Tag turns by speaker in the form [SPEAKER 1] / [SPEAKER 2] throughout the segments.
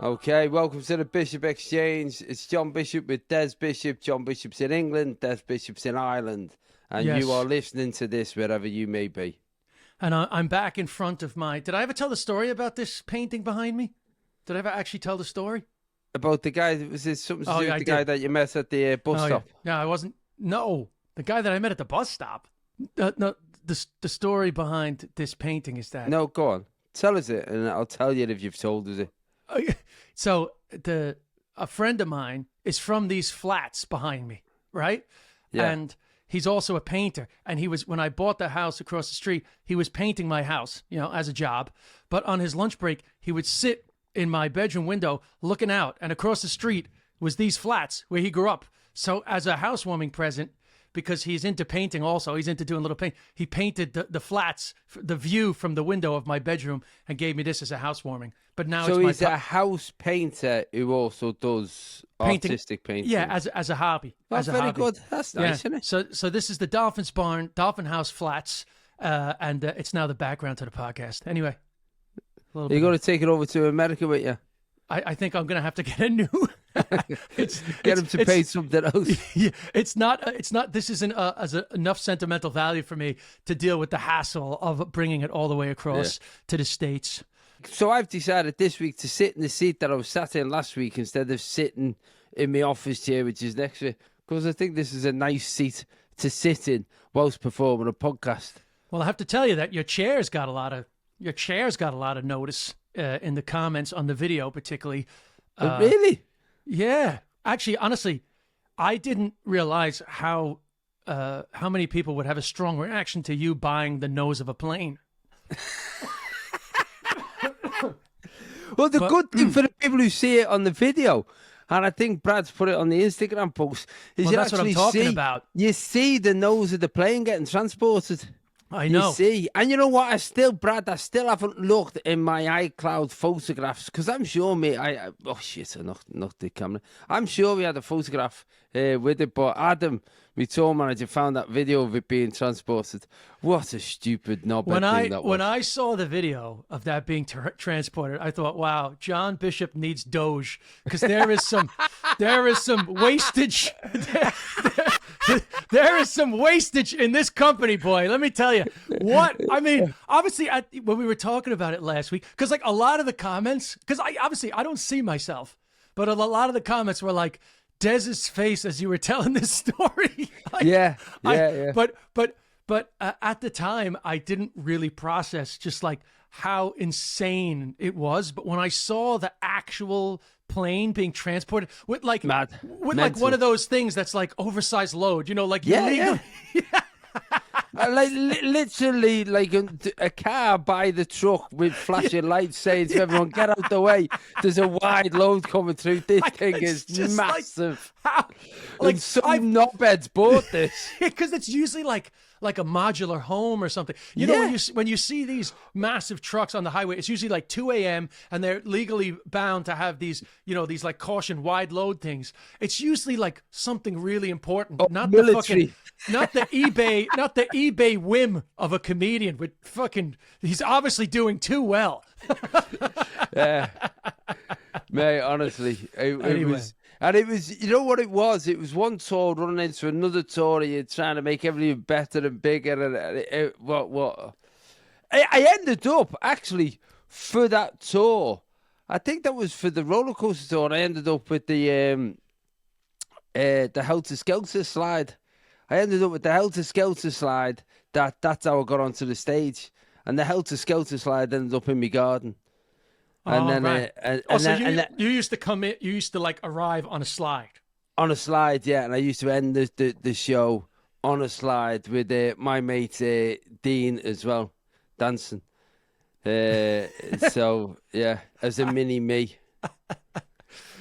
[SPEAKER 1] Okay, welcome to the Bishop Exchange. It's John Bishop with Des Bishop. John Bishop's in England, Des Bishop's in Ireland. And
[SPEAKER 2] Yes.
[SPEAKER 1] you are listening to this wherever you may be.
[SPEAKER 2] And I'm back in front of my... Did I ever tell the story about this painting behind me? Did I ever actually tell the story?
[SPEAKER 1] About the guy, was it something to do with
[SPEAKER 2] I
[SPEAKER 1] the guy
[SPEAKER 2] did.
[SPEAKER 1] that you met at the bus stop?
[SPEAKER 2] Yeah, I wasn't... No, the guy that I met at the bus stop. No, the story behind this painting is that...
[SPEAKER 1] No, go on. Tell us it, and I'll tell you if you've told us it.
[SPEAKER 2] So a friend of mine is from these flats behind me, right?
[SPEAKER 1] Yeah.
[SPEAKER 2] And he's also a painter. And when I bought the house across the street, he was painting my house, as a job. But on his lunch break, he would sit in my bedroom window looking out. And across the street was these flats where he grew up. So as a housewarming present, because he's into painting also, he's into doing little paint, he painted the flats, the view from the window of my bedroom, and gave me this as a housewarming. But now
[SPEAKER 1] So
[SPEAKER 2] it's
[SPEAKER 1] he's a house painter who also does artistic painting.
[SPEAKER 2] Yeah, as a hobby.
[SPEAKER 1] That's very good. That's nice, isn't it?
[SPEAKER 2] So this is the Dolphin House flats, and it's now the background to the podcast. Anyway.
[SPEAKER 1] You're going to take it over to America with you?
[SPEAKER 2] I think I'm going to have to get a new...
[SPEAKER 1] Get him to pay something else.
[SPEAKER 2] Yeah, it's not. This isn't enough sentimental value for me to deal with the hassle of bringing it all the way across to the States.
[SPEAKER 1] So I've decided this week to sit in the seat that I was sat in last week instead of sitting in my office chair, which is next to it, because I think this is a nice seat to sit in whilst performing a podcast.
[SPEAKER 2] Well, I have to tell you that your chair's got a lot of notice in the comments on the video, particularly.
[SPEAKER 1] Really?
[SPEAKER 2] Yeah. Actually, honestly, I didn't realize how many people would have a strong reaction to you buying the nose of a plane.
[SPEAKER 1] Well, the good thing for the people who see it on the video, and I think Brad's put it on the Instagram post, is you
[SPEAKER 2] that's what I'm
[SPEAKER 1] actually
[SPEAKER 2] talking about.
[SPEAKER 1] You see the nose of the plane getting transported.
[SPEAKER 2] I know.
[SPEAKER 1] You see, and you know what? I still haven't looked in my iCloud photographs because I'm sure oh shit, I knocked the camera. I'm sure we had a photograph with it, but Adam, my tour manager, found that video of it being transported. What a stupid knobhead thing that was.
[SPEAKER 2] When I saw the video of that being transported, I thought, wow, John Bishop needs Doge because there is some wastage. There is some wastage in this company, boy. Let me tell you. What? I mean, obviously, when we were talking about it last week, because like a lot of the comments, because I don't see myself, but a lot of the comments were like, Dez's face as you were telling this story. Like,
[SPEAKER 1] yeah.
[SPEAKER 2] But at the time, I didn't really process just like how insane it was. But when I saw the actual plane being transported with like like one of those things that's like oversized load, like illegal.
[SPEAKER 1] Like literally like a car by the truck with flashing lights saying to everyone, get out the way. There's a wide load coming through. This thing is massive. Like some knobheads bought this.
[SPEAKER 2] Because it's usually like a modular home or something. When you see these massive trucks on the highway, it's usually like 2 a.m. and they're legally bound to have these, these like caution wide load things. It's usually like something really important, not military. Not the eBay whim of a comedian with he's obviously doing too well.
[SPEAKER 1] Yeah. Mate, honestly, it was... And it was, you know what it was? It was one tour running into another tour, and you're trying to make everything better and bigger. And I ended up, actually, for that tour, I think that was for the roller coaster tour, and I ended up with the Helter Skelter slide. I ended up with the Helter Skelter slide. That's how I got onto the stage. And the Helter Skelter slide ended up in my garden. And then,
[SPEAKER 2] right. You used to come in. You used to like arrive on a slide.
[SPEAKER 1] On a slide, yeah. And I used to end the show on a slide with my mate Dean as well, dancing. So yeah, as a mini me.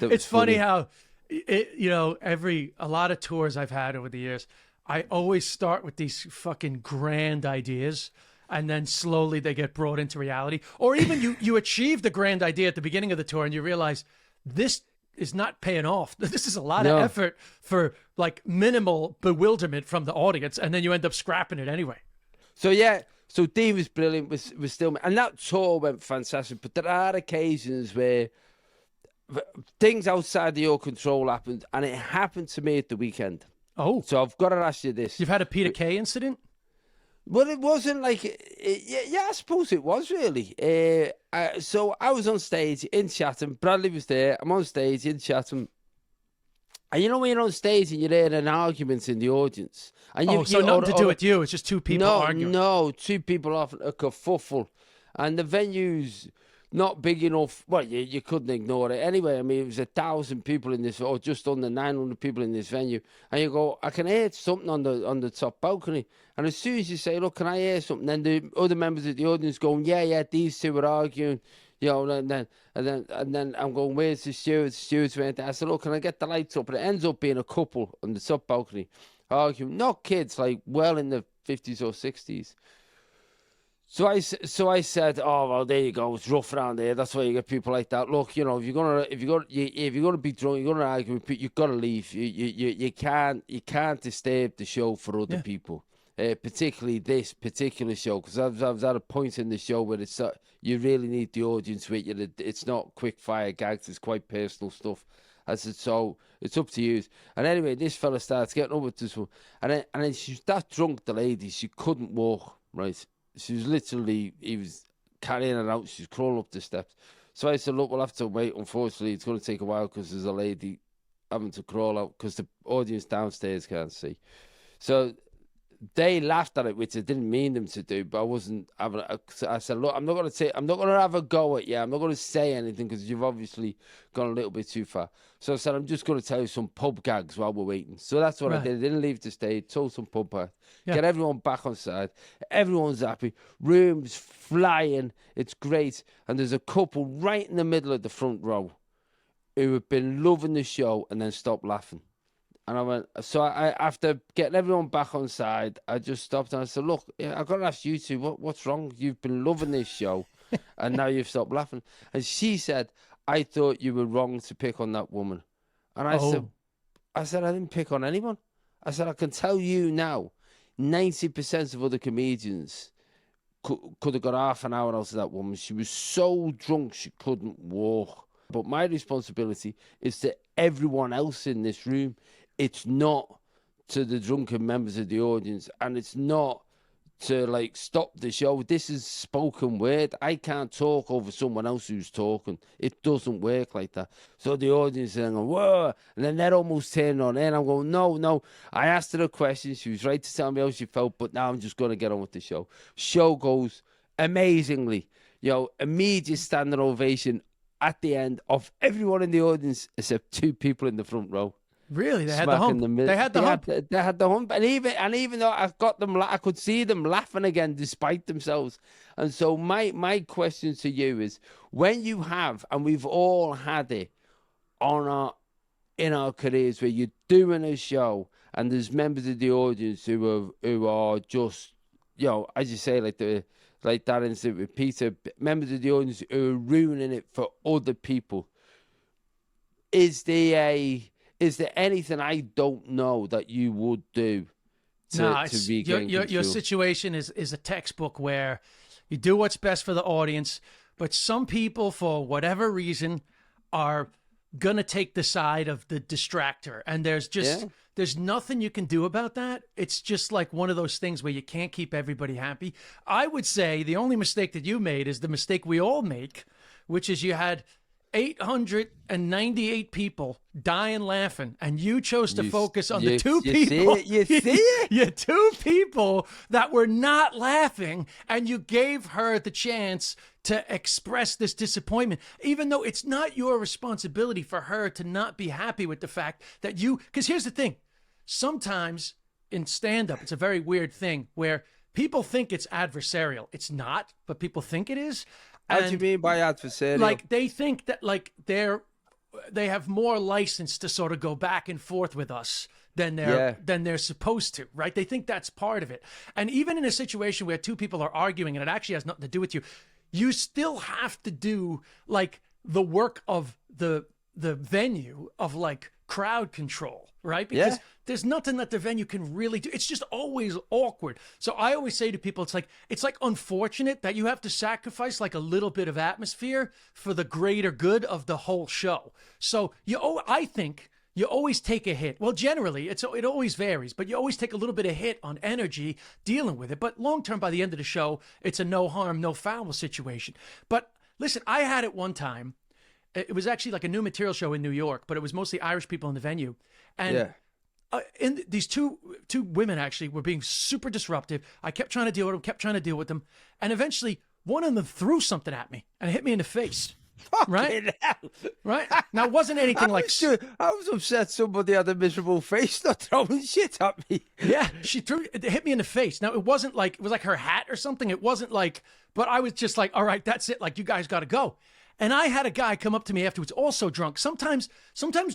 [SPEAKER 2] It's funny how, a lot of tours I've had over the years, I always start with these fucking grand ideas. And then slowly they get brought into reality. Or even you achieve the grand idea at the beginning of the tour and you realize this is not paying off. This is a lot of effort for like minimal bewilderment from the audience. And then you end up scrapping it anyway.
[SPEAKER 1] So yeah, so Dean was brilliant, was still, and that tour went fantastic. But there are occasions where things outside your control happened, and it happened to me at the weekend.
[SPEAKER 2] Oh.
[SPEAKER 1] So I've got to ask you this.
[SPEAKER 2] You've had a Peter Kay incident?
[SPEAKER 1] Well, it wasn't like, yeah, I suppose it was really. So I was on stage in Chatham. Bradley was there. I'm on stage in Chatham. And you know when you're on stage and you're hearing arguments in the audience. And
[SPEAKER 2] so nothing to do with you. It's just two people arguing.
[SPEAKER 1] No, two people off a kerfuffle. And the venue's not big enough. Well, you couldn't ignore it. Anyway, I mean, it was 1,000 people in this, or just under 900 people in this venue. And you go, I can hear something on the top balcony. And as soon as you say, look, can I hear something? Then the other members of the audience going, yeah, these two are arguing. You know, and then I'm going, where's the steward? The steward's went there. I said, look, can I get the lights up? And it ends up being a couple on the top balcony arguing. Not kids, like well in the 50s or 60s. So I said, oh well, there you go. It's rough around here. That's why you get people like that. Look, you know, if you're gonna be drunk, you're gonna argue with people, you've got to leave. You can't disturb the show for other people. Particularly this particular show, because I was at a point in the show where it's you really need the audience with you. It's not quick fire gags. It's quite personal stuff. I said, so it's up to you. And anyway, this fella starts getting up with this one, and then she's that drunk, the lady, she couldn't walk. Right. She was literally, he was carrying her out. She's crawling up the steps. So I said, look, we'll have to wait. Unfortunately, it's going to take a while because there's a lady having to crawl out because the audience downstairs can't see. So they laughed at it, which I didn't mean them to do, but I wasn't having. I said, look, I'm not going to have a go at you. I'm not going to say anything because you've obviously gone a little bit too far. So I said, I'm just going to tell you some pub gags while we're waiting. So that's what I did. I didn't leave the stage. Told some pub gags. Get everyone back on side. Everyone's happy. Rooms flying. It's great. And there's a couple right in the middle of the front row who have been loving the show and then stopped laughing. And I went, so I after getting everyone back on side, I just stopped and I said, look, I've got to ask you two, what's wrong? You've been loving this show and now you've stopped laughing. And she said, I thought you were wrong to pick on that woman. And I said, I didn't pick on anyone. I said, I can tell you now, 90% of other comedians could have got half an hour out of that woman. She was so drunk she couldn't walk. But my responsibility is to everyone else in this room. It's not to the drunken members of the audience, and it's not to like stop the show. This is spoken word. I can't talk over someone else who's talking. It doesn't work like that. So the audience is going, whoa, and then they're almost turning on. And I'm going, no. I asked her a question. She was right to tell me how she felt, but now I'm just going to get on with the show. Show goes amazingly. You know, immediate standing ovation at the end of everyone in the audience except two people in the front row.
[SPEAKER 2] Really, they had the hump. They had the hump.
[SPEAKER 1] They had the hump, and even though I got them, I could see them laughing again despite themselves. And so my question to you is: when you have, and we've all had it in our careers, where you're doing a show and there's members of the audience who are just, you know, as you say, like that incident with Peter, members of the audience who are ruining it for other people. Is there anything I don't know that you would do to regain control?
[SPEAKER 2] Your situation is a textbook where you do what's best for the audience, but some people, for whatever reason, are going to take the side of the distractor. And there's nothing you can do about that. It's just like one of those things where you can't keep everybody happy. I would say the only mistake that you made is the mistake we all make, which is you had 898 people dying laughing, and you chose to focus on the two people.
[SPEAKER 1] You see it?
[SPEAKER 2] You two people that were not laughing, and you gave her the chance to express this disappointment, even though it's not your responsibility for her to not be happy with the fact that you. Because here's the thing: sometimes in stand-up, it's a very weird thing where people think it's adversarial. It's not, but people think it is.
[SPEAKER 1] What do you mean by adversarial?
[SPEAKER 2] Like they think that like they have more license to sort of go back and forth with us than they're supposed to, right? They think that's part of it. And even in a situation where two people are arguing and it actually has nothing to do with you, you still have to do like the work of the the venue of like crowd control, right? Because there's nothing that the venue can really do. It's just always awkward. So I always say to people, it's like unfortunate that you have to sacrifice like a little bit of atmosphere for the greater good of the whole show. So I think you always take a hit. Well, generally, it always varies, but you always take a little bit of hit on energy dealing with it. But long term, by the end of the show, it's a no harm, no foul situation. But listen, I had it one time. It was actually like a new material show in New York, but it was mostly Irish people in the venue. And these two women actually were being super disruptive. I kept trying to deal with them. And eventually, one of them threw something at me and it hit me in the face. Right? Right? Now, it wasn't anything
[SPEAKER 1] I was upset somebody had a miserable face not throwing shit at me.
[SPEAKER 2] Yeah, it hit me in the face. Now, it was like her hat or something. It wasn't like, but I was just like, all right, that's it. Like, you guys got to go. And I had a guy come up to me afterwards, also drunk. Sometimes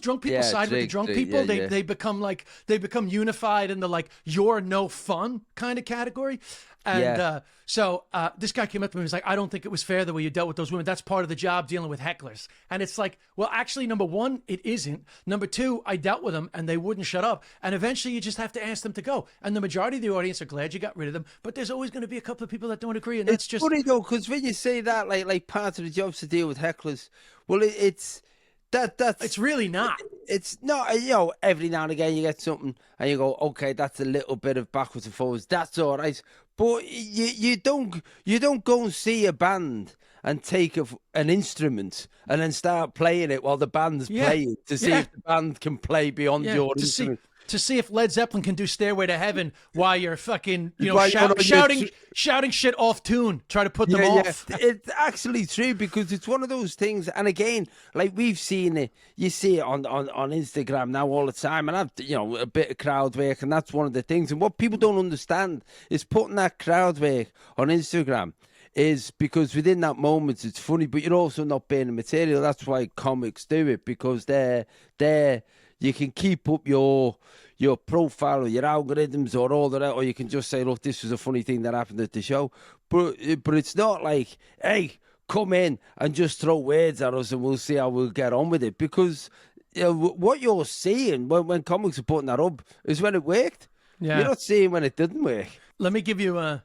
[SPEAKER 2] drunk people side with the drunk people. They become unified in the like, you're no fun kind of category. And so this guy came up to me and was like, I don't think it was fair the way you dealt with those women. That's part of the job, dealing with hecklers. And it's like, well, actually, number one, it isn't. Number two, I dealt with them and they wouldn't shut up. And eventually you just have to ask them to go. And the majority of the audience are glad you got rid of them. But there's always going to be a couple of people that don't agree. And
[SPEAKER 1] it's just funny though, because when you say that, like part of the job's to deal with hecklers, well, it's
[SPEAKER 2] really not.
[SPEAKER 1] It's not, every now and again you get something and you go, okay, that's a little bit of backwards and forwards. That's all right. But you don't go and see a band and take an instrument and then start playing it while the band's playing to see if the band can play beyond your instrument.
[SPEAKER 2] To see if Led Zeppelin can do Stairway to Heaven while you're fucking, shouting shit off tune, try to put them off.
[SPEAKER 1] It's actually true, because it's one of those things. And again, like we've seen it, you see it on Instagram now all the time. And I've, a bit of crowd work, and that's one of the things. And what people don't understand is putting that crowd work on Instagram is because within that moment it's funny, but you're also not being material. That's why comics do it, because they're you can keep up your profile or your algorithms or all that, or you can just say, look, this was a funny thing that happened at the show. But it's not like, hey, come in and just throw words at us and we'll see how we'll get on with it. Because what you're seeing when comics are putting that up is when it worked. Yeah. You're not seeing when it didn't work.
[SPEAKER 2] Let me give you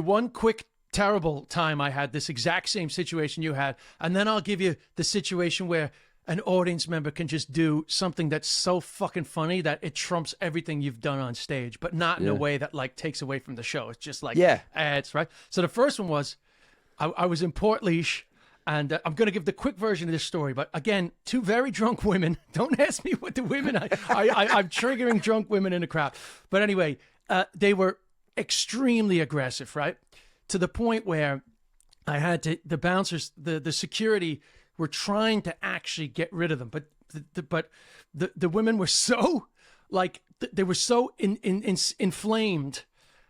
[SPEAKER 2] one quick terrible time I had this exact same situation you had, and then I'll give you the situation where an audience member can just do something that's so fucking funny that it trumps everything you've done on stage, but not in a way that like takes away from the show. It's just like ads, right? So the first one was, I was in Portlaoise, and I'm going to give the quick version of this story. But again, two very drunk women. Don't ask me what the women. I'm triggering drunk women in the crowd. But anyway, they were extremely aggressive, right? To the point where I had to, the bouncers, the security were trying to actually get rid of them, but the women were so like they were so inflamed,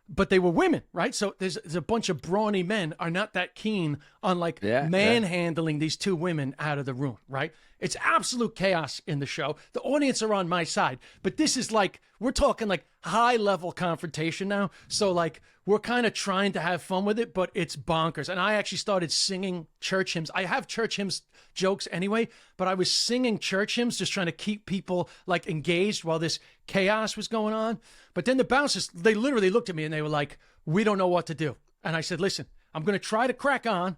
[SPEAKER 2] but they were women, right? So there's a bunch of brawny men are not that keen on like manhandling these two women out of the room, right? It's absolute chaos in the show. The audience are on my side, but this is like, we're talking like high level confrontation now. So like, we're kind of trying to have fun with it, but it's bonkers. And I actually started singing church hymns. I have church hymns jokes anyway, but I was singing church hymns, just trying to keep people like engaged while this chaos was going on. But then the bouncers, they literally looked at me and they were like, we don't know what to do. And I said, listen, I'm going to try to crack on,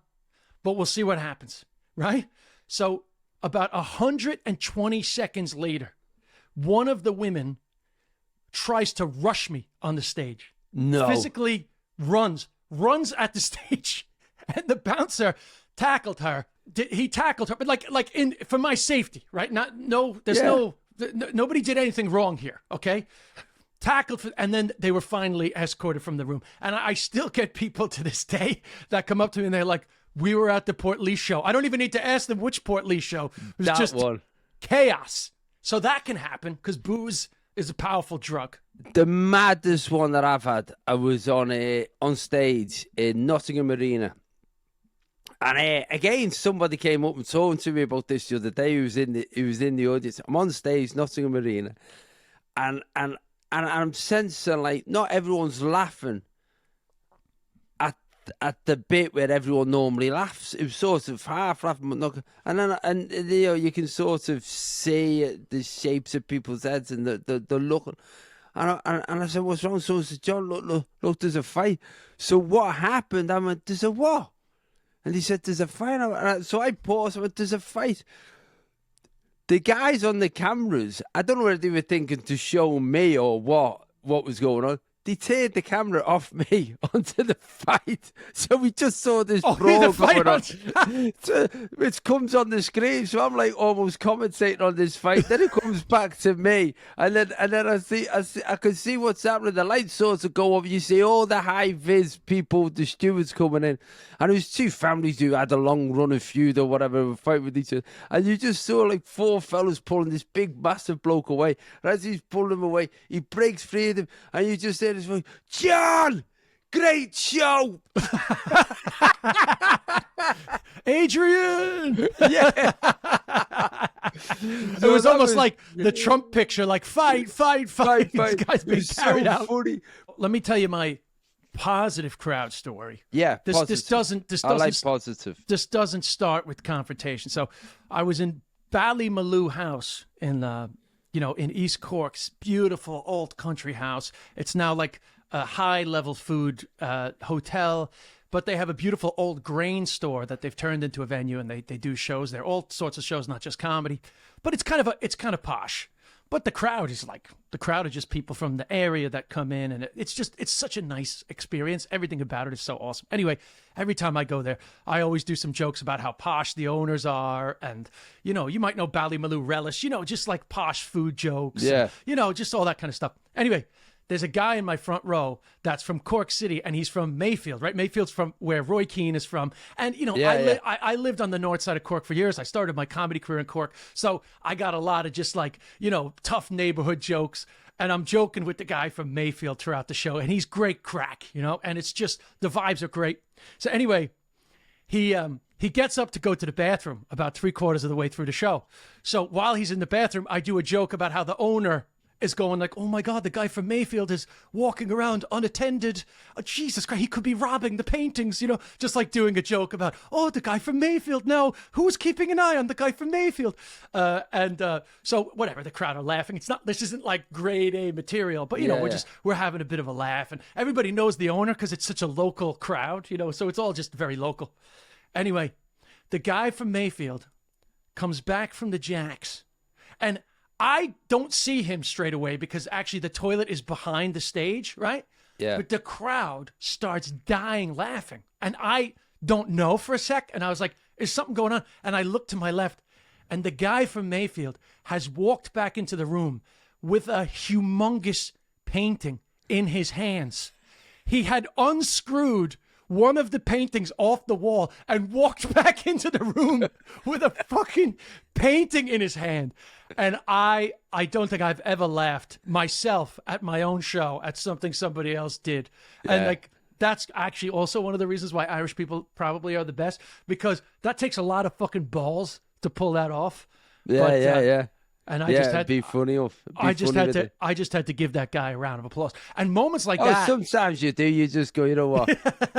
[SPEAKER 2] but we'll see what happens, right? So about 120 seconds later, one of the women tries to rush me on the stage.
[SPEAKER 1] No.
[SPEAKER 2] Physically runs at the stage, and the bouncer tackled her. He tackled her, but like for my safety, right? Nobody did anything wrong here, okay? Tackled, and then they were finally escorted from the room. And I still get people to this day that come up to me and they're like, we were at the Portlaoise show. I don't even need to ask them which Portlaoise show. It was just chaos. So that can happen because booze is a powerful drug.
[SPEAKER 1] The maddest one that I've had, I was on stage in Nottingham Arena. And again, somebody came up and talked to me about this the other day. He was in the audience. I'm on stage, Nottingham Arena. And I'm sensing like not everyone's laughing at at the bit where everyone normally laughs. It was sort of half laughing, but not. And you can sort of see the shapes of people's heads and the look. And I said, "What's wrong?" So I said, "John, look, there's a fight." So what happened? I went, "There's a what?" And he said, "There's a fight." So I paused. I went, "There's a fight." The guys on the cameras, I don't know whether they were thinking to show me or what was going on. They turned the camera off me onto the fight. So we just saw this brawl going on. Which comes on the screen. So I'm like almost commentating on this fight. Then it comes back to me. And then I can see what's happening. The lights sort of go up. You see all the high vis people, the stewards coming in. And it was two families who had a long running feud or whatever, fight with each other. And you just saw like four fellas pulling this big massive bloke away. And as he's pulling him away, he breaks free of them. And you just hear this voice, "John, great show."
[SPEAKER 2] Adrian.
[SPEAKER 1] Yeah.
[SPEAKER 2] It was almost like the Trump picture, like fight. This guy's being carried out.
[SPEAKER 1] Funny.
[SPEAKER 2] Let me tell you my positive crowd story.
[SPEAKER 1] Yeah,
[SPEAKER 2] this doesn't
[SPEAKER 1] I like positive.
[SPEAKER 2] This doesn't start with confrontation. So I was in Ballymaloo House in in East Cork's beautiful old country house. It's now like a high-level food hotel, but they have a beautiful old grain store that they've turned into a venue, and they do shows there, all sorts of shows, not just comedy. But it's kind of posh. But the crowd is just people from the area that come in, and it's such a nice experience. Everything about it is so awesome. Anyway, every time I go there, I always do some jokes about how posh the owners are, and you might know Ballymaloo relish, just like posh food jokes.
[SPEAKER 1] Yeah.
[SPEAKER 2] And, just all that kind of stuff. Anyway, there's a guy in my front row that's from Cork City, and he's from Mayfield, right? Mayfield's from where Roy Keane is from. And, I lived on the north side of Cork for years. I started my comedy career in Cork. So I got a lot of just tough neighborhood jokes. And I'm joking with the guy from Mayfield throughout the show. And he's great crack, and it's just, the vibes are great. So anyway, he gets up to go to the bathroom about 3/4 of the way through the show. So while he's in the bathroom, I do a joke about how the owner is going like, "Oh my God, the guy from Mayfield is walking around unattended. Oh, Jesus Christ, he could be robbing the paintings," just like doing a joke about, "Oh, the guy from Mayfield now, who's keeping an eye on the guy from Mayfield?" So whatever, the crowd are laughing. This isn't like grade A material, but we're having a bit of a laugh, and everybody knows the owner because it's such a local crowd, so it's all just very local. Anyway, the guy from Mayfield comes back from the Jacks, and I don't see him straight away because actually the toilet is behind the stage, right?
[SPEAKER 1] Yeah.
[SPEAKER 2] But the crowd starts dying laughing. And I don't know for a sec. And I was like, is something going on? And I look to my left, and the guy from Mayfield has walked back into the room with a humongous painting in his hands. He had unscrewed one of the paintings off the wall and walked back into the room with a fucking painting in his hand. And I don't think I've ever laughed myself at my own show at something somebody else did. Yeah. And that's actually also one of the reasons why Irish people probably are the best, because that takes a lot of fucking balls to pull that off.
[SPEAKER 1] Yeah.
[SPEAKER 2] And I just had
[SPEAKER 1] to be funny.
[SPEAKER 2] I just had to give that guy a round of applause. And moments like
[SPEAKER 1] that.
[SPEAKER 2] that.
[SPEAKER 1] Sometimes you do. You just go, you know what?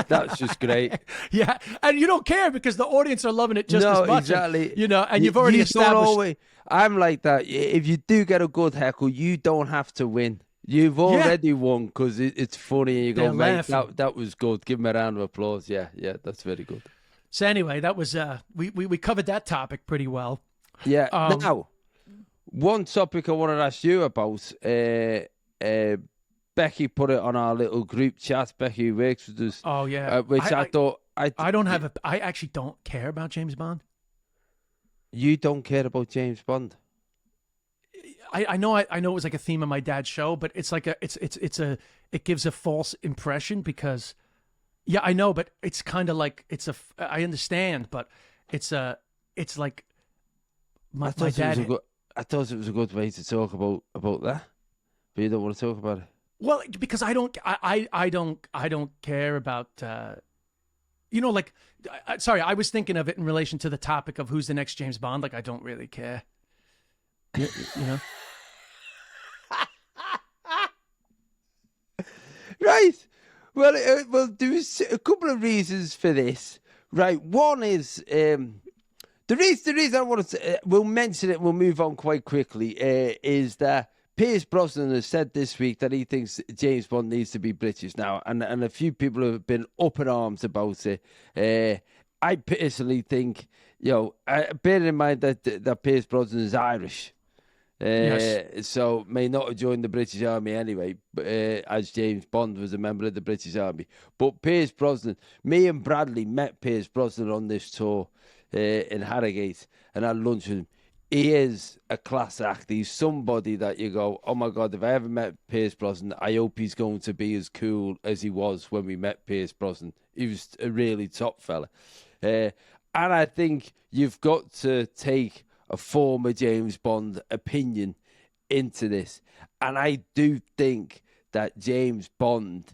[SPEAKER 1] That's just great.
[SPEAKER 2] Yeah, and you don't care because the audience are loving it just as much.
[SPEAKER 1] Exactly.
[SPEAKER 2] And you've already established.
[SPEAKER 1] I'm like that. If you do get a good heckle, you don't have to win. You've already won because it's funny. You go, mate, that was good. Give him a round of applause. Yeah, that's very good.
[SPEAKER 2] So anyway, that was we covered that topic pretty well.
[SPEAKER 1] Yeah. Now, one topic I wanted to ask you about, Becky put it on our little group chat. Becky works with us.
[SPEAKER 2] Oh yeah.
[SPEAKER 1] Which I thought
[SPEAKER 2] I actually don't care about James Bond.
[SPEAKER 1] You don't care about James Bond?
[SPEAKER 2] I know it was like a theme of my dad's show, but it's like it gives a false impression because, yeah, I know, but it's kind of like I understand, but it's like my dad.
[SPEAKER 1] I thought it was a good way to talk about that, but you don't want to talk about it.
[SPEAKER 2] Well, because I don't care about. Sorry, I was thinking of it in relation to the topic of who's the next James Bond. Like, I don't really care. You know.
[SPEAKER 1] Right. Well, there's a couple of reasons for this, right? One is the reason I want to. We'll mention it. We'll move on quite quickly. Is that Pierce Brosnan has said this week that he thinks James Bond needs to be British now, and a few people have been up in arms about it. I personally think, bear in mind that Pierce Brosnan is Irish.
[SPEAKER 2] Yes.
[SPEAKER 1] So may not have joined the British Army anyway, as James Bond was a member of the British Army. But Pierce Brosnan, me and Bradley met Pierce Brosnan on this tour in Harrogate, and had lunch with him. He is a class act. He's somebody that you go, oh my God, if I ever met Pierce Brosnan, I hope he's going to be as cool as he was when we met Pierce Brosnan. He was a really top fella. And I think you've got to take a former James Bond opinion into this. And I do think that James Bond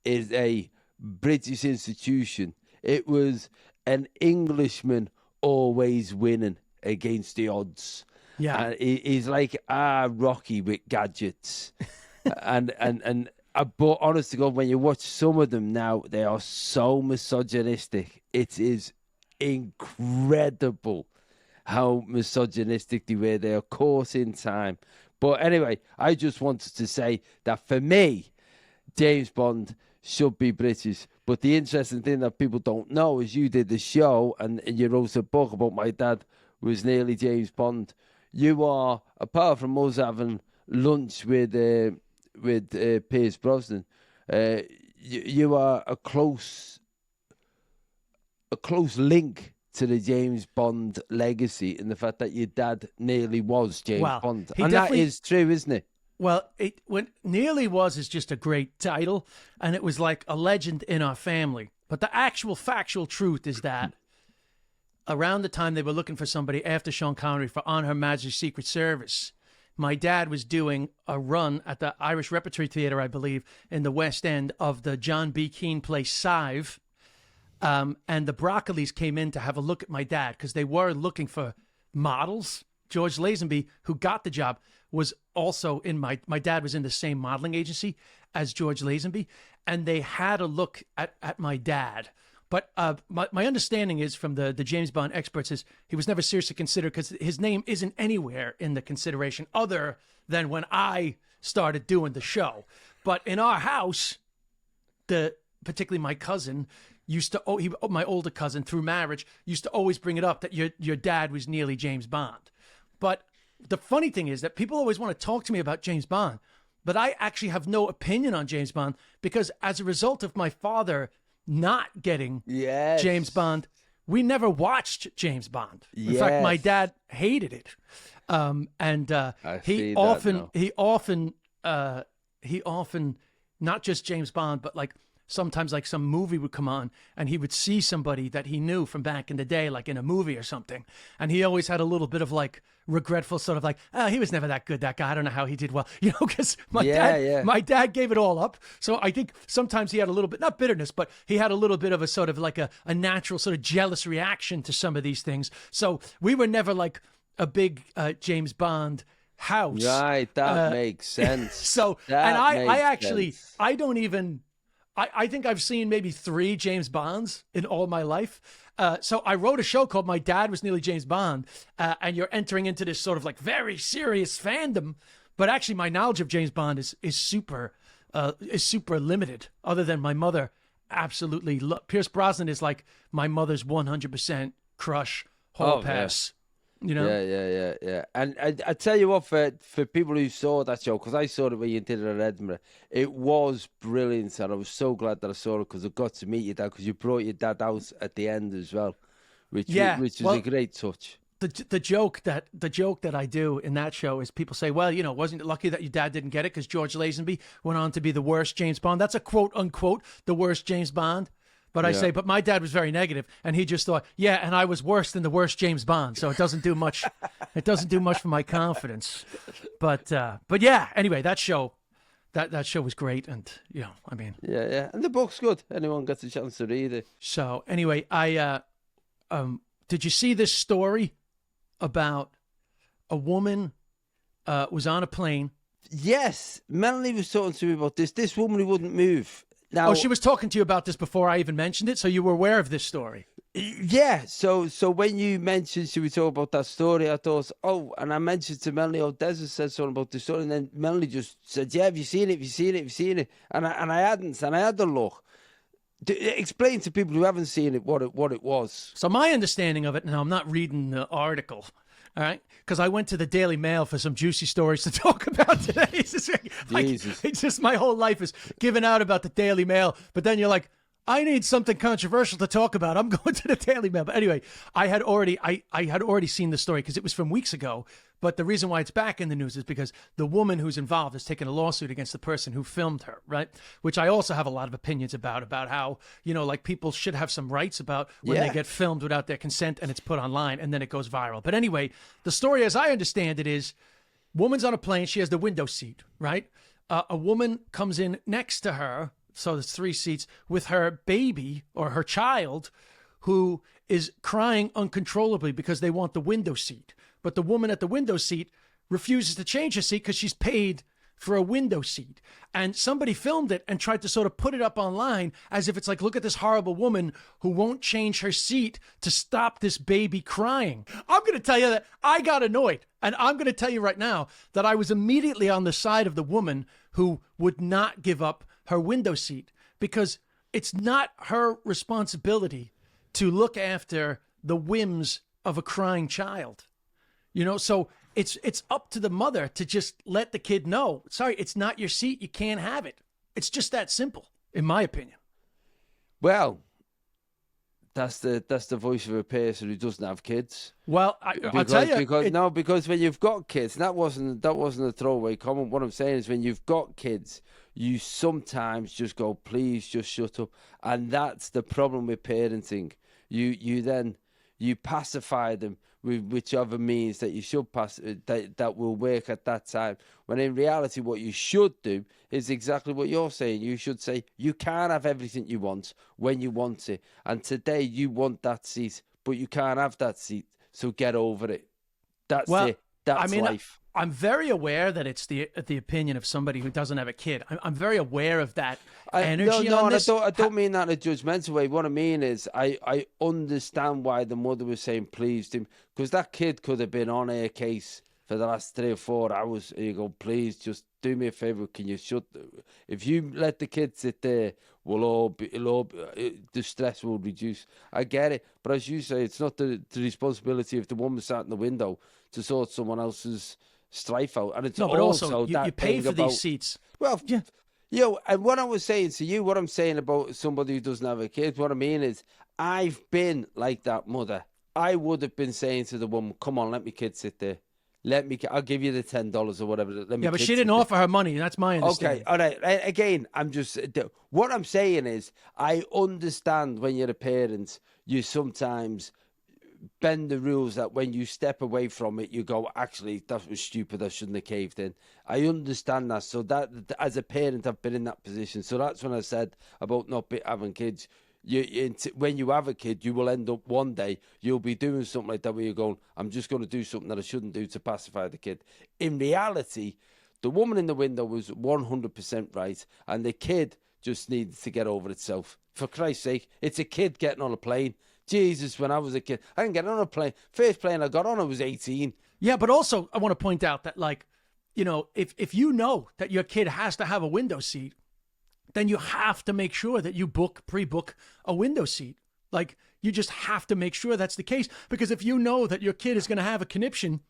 [SPEAKER 1] is a British institution. It was an Englishman always winning against the odds.
[SPEAKER 2] Yeah.
[SPEAKER 1] And he's like Rocky with gadgets. But honest to God, when you watch some of them now, they are so misogynistic. It is incredible how misogynistic they were. They are caught in time. But anyway, I just wanted to say that for me, James Bond should be British. But the interesting thing that people don't know is you did the show and you wrote a book about my dad was nearly James Bond. You are, apart from us having lunch with Pierce Brosnan, you are a close link to the James Bond legacy in the fact that your dad nearly was James Bond. And that is true, isn't it?
[SPEAKER 2] Well, when nearly was is just a great title, and it was like a legend in our family. But the actual factual truth is that around the time they were looking for somebody after Sean Connery for On Her Majesty's Secret Service, my dad was doing a run at the Irish Repertory Theatre, I believe, in the West End of the John B. Keane play Sive. And the Broccolis came in to have a look at my dad because they were looking for models. George Lazenby, who got the job, was also in my dad was in the same modeling agency as George Lazenby, and they had a look at my dad. But my understanding is from the James Bond experts is he was never seriously considered because his name isn't anywhere in the consideration other than when I started doing the show. But in our house, particularly my cousin used to, my older cousin through marriage, used to always bring it up that your dad was nearly James Bond. But the funny thing is that people always want to talk to me about James Bond, but I actually have no opinion on James Bond because as a result of my father not getting James Bond, we never watched James Bond. In fact, my dad hated it. He often, not just James Bond, but like sometimes like some movie would come on and he would see somebody that he knew from back in the day, like in a movie or something. And he always had a little bit of like regretful sort of like, oh, he was never that good, that guy. I don't know how he did well, because my dad gave it all up. So I think sometimes he had a little bit, not bitterness, but he had a little bit of a sort of like a natural sort of jealous reaction to some of these things. So we were never like a big James Bond house.
[SPEAKER 1] Right. That makes sense.
[SPEAKER 2] So, and I think I've seen maybe 3 James Bonds in all my life. So I wrote a show called My Dad Was Nearly James Bond, and you're entering into this sort of like very serious fandom. But actually, my knowledge of James Bond is super limited. Other than my mother, absolutely. Pierce Brosnan is like my mother's 100% crush. Hall pass.
[SPEAKER 1] Yeah. Yeah. And I tell you what, for people who saw that show, because I saw it when you did it at Edinburgh, it was brilliant, and I was so glad that I saw it because I got to meet your dad, because you brought your dad out at the end as well, which was a great touch.
[SPEAKER 2] The joke that I do in that show is people say, well, wasn't it lucky that your dad didn't get it because George Lazenby went on to be the worst James Bond? That's a quote unquote the worst James Bond. But I say, but my dad was very negative, and he just thought, and I was worse than the worst James Bond, so it doesn't do much. It doesn't do much for my confidence. But yeah. Anyway, that show was great, and I mean,
[SPEAKER 1] and the book's good. Anyone gets a chance to read it.
[SPEAKER 2] So anyway, I did you see this story about a woman was on a plane?
[SPEAKER 1] Yes, Melanie was talking to me about this. This woman who wouldn't move. Now,
[SPEAKER 2] oh, she was talking to you about this before I even mentioned it, so you were aware of this story.
[SPEAKER 1] Yeah, so when you mentioned she was talking about that story, I thought, oh, and I mentioned to Melanie, oh, Des said something about the story, and then Melanie just said, yeah, have you seen it? Have you seen it? Have you seen it? And I hadn't, and I had a look. Explain to people who haven't seen it what it was.
[SPEAKER 2] So my understanding of it, now I'm not reading the article, all right, because I went to the Daily Mail for some juicy stories to talk about today. It's just my whole life is given out about the Daily Mail, but then you're like, I need something controversial to talk about. I'm going to the Daily Mail. But anyway, I had already seen the story because it was from weeks ago. But the reason why it's back in the news is because the woman who's involved has taken a lawsuit against the person who filmed her, right? Which I also have a lot of opinions about how, like people should have some rights about when they get filmed without their consent and it's put online and then it goes viral. But anyway, the story as I understand it is, woman's on a plane. She has the window seat, right? A woman comes in next to her. So there's 3 seats with her baby or her child who is crying uncontrollably because they want the window seat. But the woman at the window seat refuses to change her seat because she's paid for a window seat. And somebody filmed it and tried to sort of put it up online as if it's like, look at this horrible woman who won't change her seat to stop this baby crying. I'm going to tell you that I got annoyed. And I'm going to tell you right now that I was immediately on the side of the woman who would not give up her window seat, because it's not her responsibility to look after the whims of a crying child. So it's up to the mother to just let the kid know, sorry, it's not your seat. You can't have it. It's just that simple, in my opinion.
[SPEAKER 1] Well, that's the voice of a person who doesn't have kids.
[SPEAKER 2] Well, I'll tell you.
[SPEAKER 1] Because when you've got kids, that wasn't a throwaway comment. What I'm saying is when you've got kids, you sometimes just go, please just shut up. And that's the problem with parenting. You pacify them with whichever means that you should that will work at that time. When in reality, what you should do is exactly what you're saying. You should say, you can't have everything you want when you want it. And today you want that seat, but you can't have that seat. So get over it. That's it. That's life.
[SPEAKER 2] I'm very aware that it's the opinion of somebody who doesn't have a kid. I'm very aware of that energy on this.
[SPEAKER 1] I don't mean that in a judgmental way. What I mean is I understand why the mother was saying please to him, because that kid could have been on her case for the last 3 or 4 hours. And you go, please just do me a favor. Can you if you let the kid sit there, the stress will reduce. I get it. But as you say, it's not the responsibility of the woman sat in the window to sort someone else's strife out. And it's
[SPEAKER 2] but also you pay for these seats.
[SPEAKER 1] Well, yeah. And what I was saying to you, what I'm saying about somebody who doesn't have a kid, what I mean is I've been like that mother. I would have been saying to the woman, come on, let me kid sit there. I'll give you the $10 or whatever.
[SPEAKER 2] But she didn't offer her money. That's my understanding.
[SPEAKER 1] Okay, all right. Again, what I'm saying is I understand when you're a parent, you sometimes bend the rules that when you step away from it, you go, actually, that was stupid. I shouldn't have caved in. I understand that. So that as a parent, I've been in that position. So that's when I said about not having kids. When you have a kid, you will end up one day, you'll be doing something like that where you're going, I'm just going to do something that I shouldn't do to pacify the kid. In reality, the woman in the window was 100% right. And the kid just needs to get over itself. For Christ's sake, it's a kid getting on a plane. Jesus, when I was a kid, I didn't get on a plane. First plane I got on, I was 18.
[SPEAKER 2] Yeah, but also I want to point out that, if you know that your kid has to have a window seat, then you have to make sure that you pre-book a window seat. You just have to make sure that's the case. Because if you know that your kid is going to have a conniption,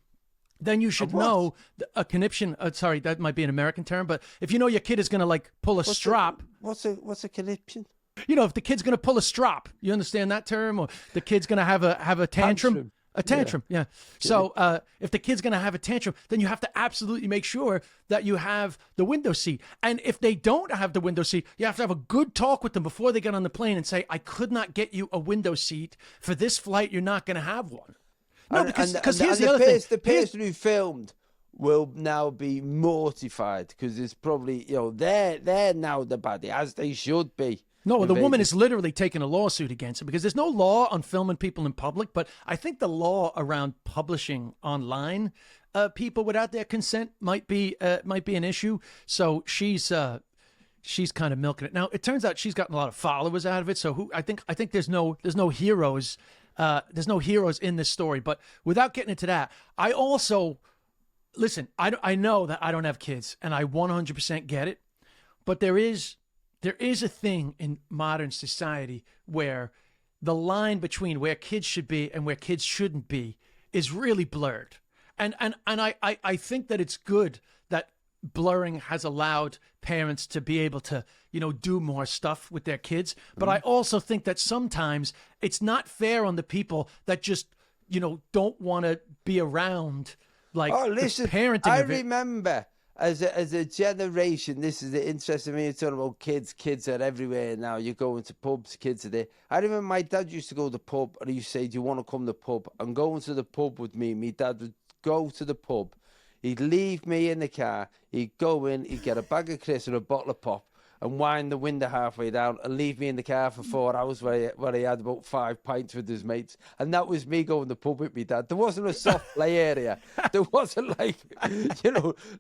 [SPEAKER 2] then you should know a conniption. Sorry, that might be an American term, but if you know your kid is going to pull a strop.
[SPEAKER 1] What's a conniption?
[SPEAKER 2] If the kid's going to pull a strop, you understand that term? Or the kid's going to have a tantrum. A tantrum, yeah. So if the kid's going to have a tantrum, then you have to absolutely make sure that you have the window seat. And if they don't have the window seat, you have to have a good talk with them before they get on the plane and say, I could not get you a window seat. For this flight, you're not going to have one. No, because here's the other thing. The person who filmed will now be mortified because it's probably, they're now the baddie, as they should be. No, the woman is literally taking a lawsuit against him because there's no law on filming people in public. But I think the law around publishing online people without their consent might be an issue. So she's she's kind of milking it. Now it turns out she's gotten a lot of followers out of it. So I think there's no heroes. There's no heroes in this story. But without getting into that, I also listen. I know that I don't have kids, and I 100% get it. But there is a thing in modern society where the line between where kids should be and where kids shouldn't be is really blurred. And I think that it's good that blurring has allowed parents to be able to, do more stuff with their kids. But I also think that sometimes it's not fair on the people that just, don't want to be around like the parenting
[SPEAKER 1] I
[SPEAKER 2] of it.
[SPEAKER 1] remember as a generation, this is the interesting thing. You're talking about kids. Kids are everywhere now. You go into pubs, kids are there. I remember my dad used to go to the pub and he used to say, do you want to come to the pub? I'm going to the pub with me. My dad would go to the pub. He'd leave me in the car. He'd go in, he'd get a bag of crisps and a bottle of pop and wind the window halfway down and leave me in the car for 4 hours where he had about 5 pints with his mates. And that was me going to the pub with me dad. There wasn't a soft play area. There wasn't like,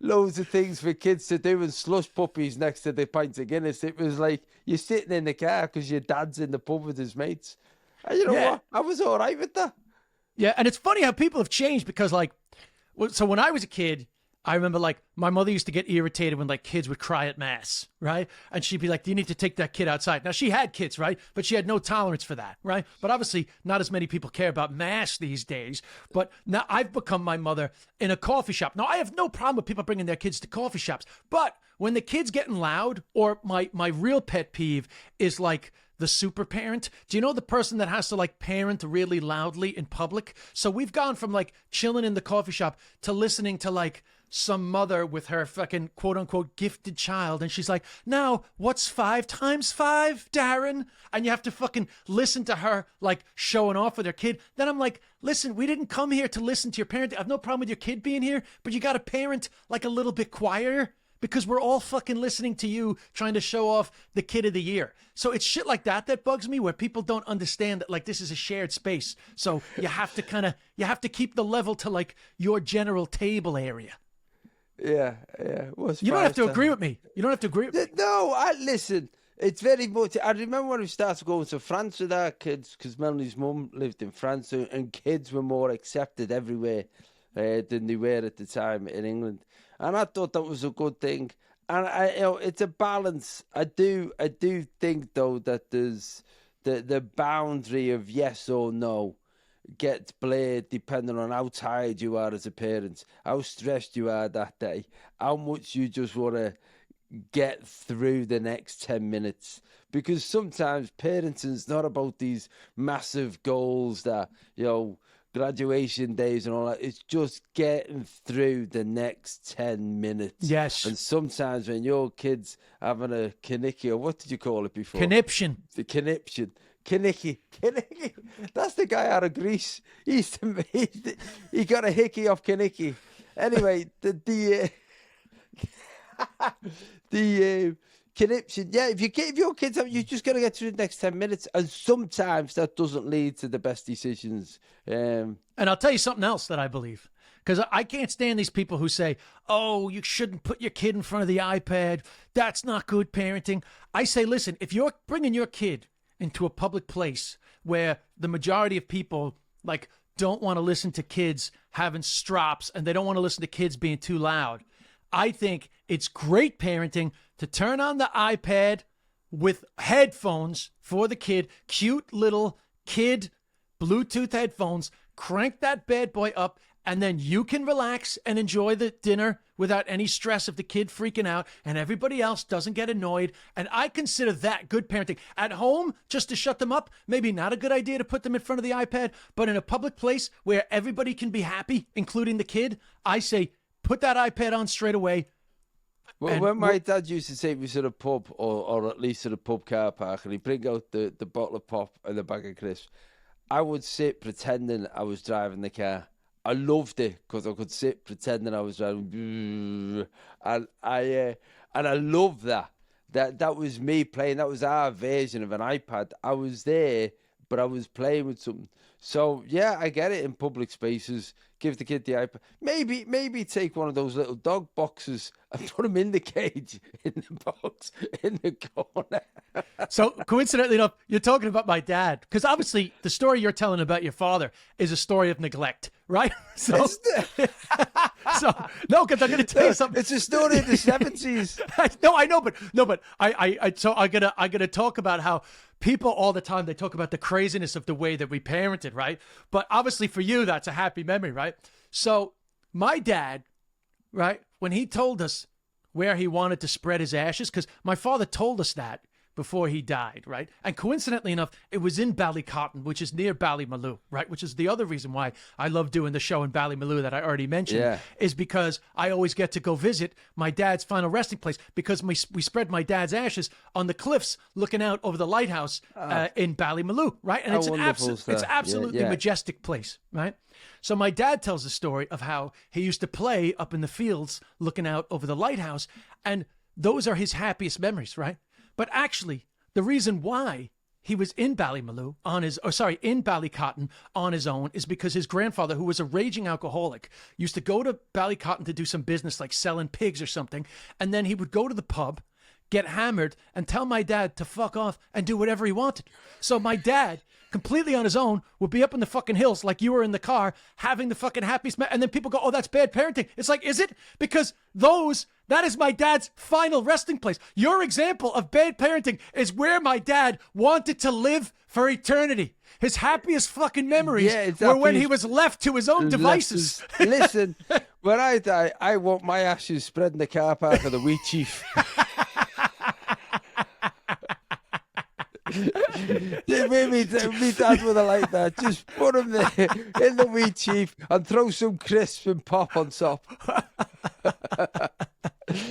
[SPEAKER 1] loads of things for kids to do and slush puppies next to the pints of Guinness. It was like you're sitting in the car because your dad's in the pub with his mates. And you know what? I was all right with that.
[SPEAKER 2] Yeah, and it's funny how people have changed because so when I was a kid, I remember my mother used to get irritated when kids would cry at mass, right? And she'd be like, you need to take that kid outside. Now she had kids, right? But she had no tolerance for that, right? But obviously not as many people care about mass these days. But now I've become my mother in a coffee shop. Now I have no problem with people bringing their kids to coffee shops. But when the kid's getting loud, or my real pet peeve is the super parent. Do you know the person that has to parent really loudly in public? So we've gone from chilling in the coffee shop to listening to some mother with her fucking quote unquote gifted child. And she's like, now what's 5 times 5, Darren? And you have to fucking listen to her showing off with her kid. Then I'm like, listen, we didn't come here to listen to your parent. I have no problem with your kid being here, but you got to parent a little bit quieter. Because we're all fucking listening to you trying to show off the kid of the year. So it's shit like that bugs me, where people don't understand that this is a shared space. So you have to keep the level to your general table area.
[SPEAKER 1] Yeah.
[SPEAKER 2] You don't have to agree with me. You don't have to agree with me.
[SPEAKER 1] No, listen. It's very much. I remember when we started going to France with our kids, because Melanie's mum lived in France, and kids were more accepted everywhere than they were at the time in England. And I thought that was a good thing. And it's a balance. I do think though that there's the boundary of yes or no gets blurred depending on how tired you are as a parent, how stressed you are that day, how much you just want to get through the next 10 minutes. Because sometimes parenting is not about these massive goals that, graduation days and all that. It's just getting through the next 10 minutes.
[SPEAKER 2] Yes.
[SPEAKER 1] And sometimes when your kid's having a knicky, or what did you call it before?
[SPEAKER 2] Conniption.
[SPEAKER 1] The conniption. Knicky. That's the guy out of Greece. He got a hickey off knicky. Anyway, the conniption. Yeah, if your kids have, you just got to get through the next 10 minutes. And sometimes that doesn't lead to the best decisions.
[SPEAKER 2] And I'll tell you something else that I believe. Because I can't stand these people who say, oh, you shouldn't put your kid in front of the iPad. That's not good parenting. I say, listen, if you're bringing your kid into a public place where the majority of people don't want to listen to kids having strops and they don't want to listen to kids being too loud, I think it's great parenting to turn on the iPad with headphones for the kid, cute little kid Bluetooth headphones, crank that bad boy up, and then you can relax and enjoy the dinner without any stress of the kid freaking out, and everybody else doesn't get annoyed. And I consider that good parenting. At home, just to shut them up, maybe not a good idea to put them in front of the iPad, but in a public place where everybody can be happy, including the kid, I say, put that iPad on straight away.
[SPEAKER 1] Well, when my dad used to take me to the pub, or at least to the pub car park, and he'd bring out the bottle of pop and the bag of crisps, I would sit pretending I was driving the car. I loved it because I could sit pretending I was driving, and I loved that. That was me playing. That was our version of an iPad. I was there but I was playing with something. So yeah, I get it in public spaces. Give the kid the iPad. Maybe take one of those little dog boxes and put him in the cage, in the box, in the corner.
[SPEAKER 2] So coincidentally enough, you're talking about my dad, because obviously the story you're telling about your father is a story of neglect, right? So, no, because I'm going to tell you something.
[SPEAKER 1] It's a story of the 70s.
[SPEAKER 2] No, I know, but I'm gonna talk about how people all the time, they talk about the craziness of the way that we parented, right? But obviously for you, that's a happy memory, right? So my dad, right, when he told us where he wanted to spread his ashes, because my father told us that before he died, right? And coincidentally enough, it was in Ballycotton, which is near Ballymaloe, right? Which is the other reason why I love doing the show in Ballymaloe that I already mentioned, is because I always get to go visit my dad's final resting place, because we spread my dad's ashes on the cliffs looking out over the lighthouse in Ballymaloe, right? And it's an absolutely majestic place, right? So my dad tells the story of how he used to play up in the fields looking out over the lighthouse, and those are his happiest memories, right? But actually, the reason why he was in Ballymaloe in Ballycotton on his own is because his grandfather, who was a raging alcoholic, used to go to Ballycotton to do some business like selling pigs or something. And then he would go to the pub, get hammered, and tell my dad to fuck off and do whatever he wanted. So my dad, completely on his own, would be up in the fucking hills like you were in the car having the fucking happiest. And then people go, oh, that's bad parenting. It's like, is it? Because that is my dad's final resting place. Your example of bad parenting is where my dad wanted to live for eternity. His happiest fucking memories were when he was left to his own devices.
[SPEAKER 1] Listen, when I die, I want my ashes spread in the car park of the Wheat Chief. Me dad would have liked that. Just put him there in the Wheat Chief and throw some crisps and pop on top.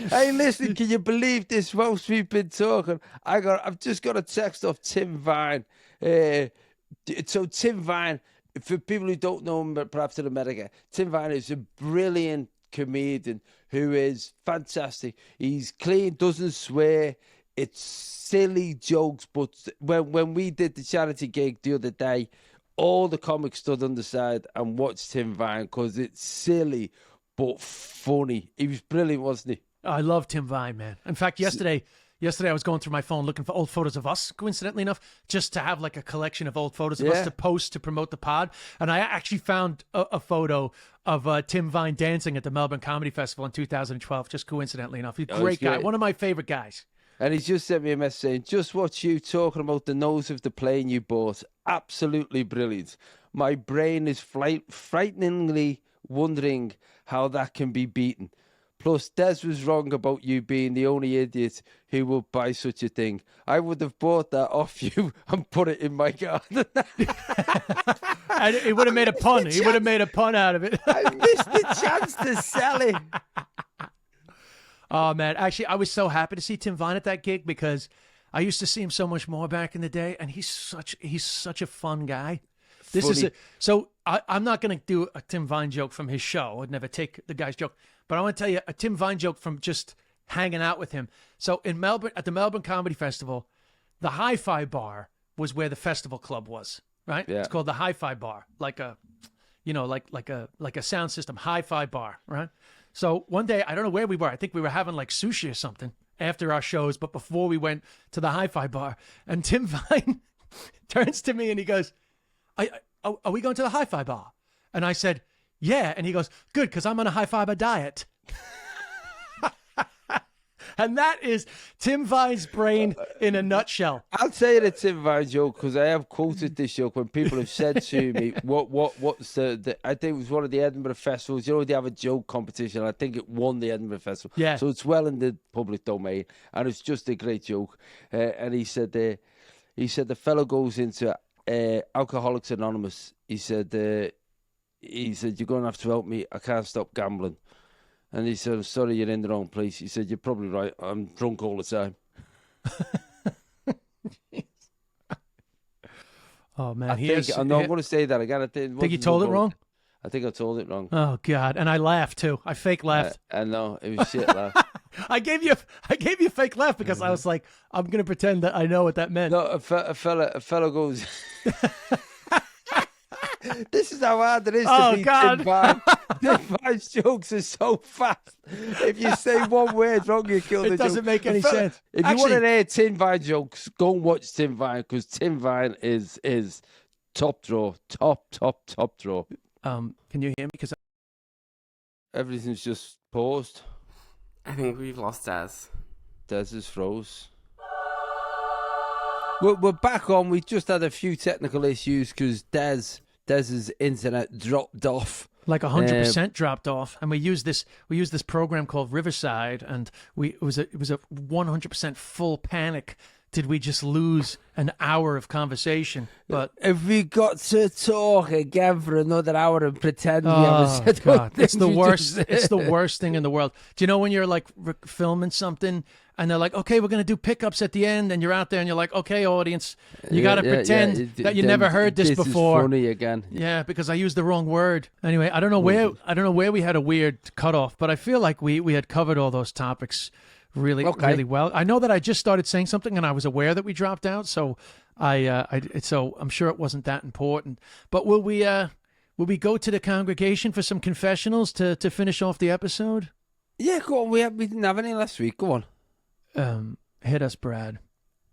[SPEAKER 1] Hey, listen, can you believe this? Whilst we've been talking, I've just got a text off Tim Vine. So Tim Vine, for people who don't know him, but perhaps in America, Tim Vine is a brilliant comedian who is fantastic. He's clean, doesn't swear. It's silly jokes, but when we did the charity gig the other day, all the comics stood on the side and watched Tim Vine because it's silly but funny. He was brilliant, wasn't he?
[SPEAKER 2] I love Tim Vine, man. In fact, yesterday I was going through my phone looking for old photos of us, coincidentally enough, just to have like a collection of old photos of us to post to promote the pod. And I actually found a photo of Tim Vine dancing at the Melbourne Comedy Festival in 2012, just coincidentally enough. He's a great guy, one of my favorite guys.
[SPEAKER 1] And he's just sent me a message saying, just watch you talking about the nose of the plane you bought. Absolutely brilliant. My brain is frighteningly wondering how that can be beaten. Plus, Des was wrong about you being the only idiot who would buy such a thing. I would have bought that off you and put it in my garden.
[SPEAKER 2] And he would have made a pun. He would have made a pun out of it.
[SPEAKER 1] I missed the chance to sell it.
[SPEAKER 2] Oh, man. Actually, I was so happy to see Tim Vine at that gig because I used to see him so much more back in the day, and he's such a fun guy. So I'm not going to do a Tim Vine joke from his show. I'd never take the guy's joke. But I want to tell you a Tim Vine joke from just hanging out with him. So in Melbourne, at the Melbourne Comedy Festival, the Hi-Fi Bar was where the festival club was, right? Yeah. It's called the Hi-Fi Bar, like a sound system, Hi-Fi Bar, right? So one day, I don't know where we were. I think we were having like sushi or something after our shows, but before we went to the Hi-Fi Bar. And Tim Vine turns to me and he goes, are we going to the Hi-Fi Bar? And I said, yeah. And he goes, good, because I'm on a high-fiber diet. And that is Tim Vine's brain in a nutshell.
[SPEAKER 1] I'll tell you the Tim Vine joke because I have quoted this joke when people have said to me, what's the I think it was one of the Edinburgh festivals. You know, they have a joke competition. I think it won the Edinburgh Festival.
[SPEAKER 2] Yeah.
[SPEAKER 1] So it's well in the public domain. And it's just a great joke. And he said the fellow goes into Alcoholics Anonymous. He said, you're going to have to help me. I can't stop gambling. And he said, I'm sorry, you're in the wrong place. He said, you're probably right. I'm drunk all the time.
[SPEAKER 2] Oh, man.
[SPEAKER 1] I'm not going to say that again.
[SPEAKER 2] Think you told it wrong?
[SPEAKER 1] I think I told it wrong.
[SPEAKER 2] Oh, God. And I laughed, too. I fake laughed.
[SPEAKER 1] I know. It was shit laugh.
[SPEAKER 2] I gave you a fake laugh because I was like, I'm gonna pretend that I know what that meant.
[SPEAKER 1] No, a fella goes. This is how hard it is to be
[SPEAKER 2] God.
[SPEAKER 1] Tim Vine. Tim Vine's jokes are so fast. If you say one word wrong, you kill the joke.
[SPEAKER 2] It doesn't make any sense.
[SPEAKER 1] If you want to hear Tim Vine jokes, go and watch Tim Vine because Tim Vine is top draw, top draw.
[SPEAKER 2] Can you hear me? Because
[SPEAKER 1] everything's just paused.
[SPEAKER 3] I think we've lost Des.
[SPEAKER 1] Des is froze. We're back on. We just had a few technical issues because Des's internet dropped off.
[SPEAKER 2] Like 100% dropped off, and we used this program called Riverside, and it was a 100% full panic. Did we just lose an hour of conversation? But
[SPEAKER 1] if we got to talk again for another hour and pretend we haven't said
[SPEAKER 2] God, it's the worst. It's the worst thing in the world. Do you know when you're like filming something and they're like, "Okay, we're gonna do pickups at the end," and you're out there and you're like, "Okay, audience, you gotta pretend that you never heard this before."
[SPEAKER 1] Is funny again.
[SPEAKER 2] Yeah, because I used the wrong word. Anyway, I don't know where we had a weird cutoff, but I feel like we had covered all those topics really well. I know that I just started saying something and I was aware that we dropped out, so so I'm sure it wasn't that important. But will we go to the congregation for some confessionals to finish off the episode?
[SPEAKER 1] Yeah, go on. We didn't have any last week. Go on.
[SPEAKER 2] Hit us, Brad.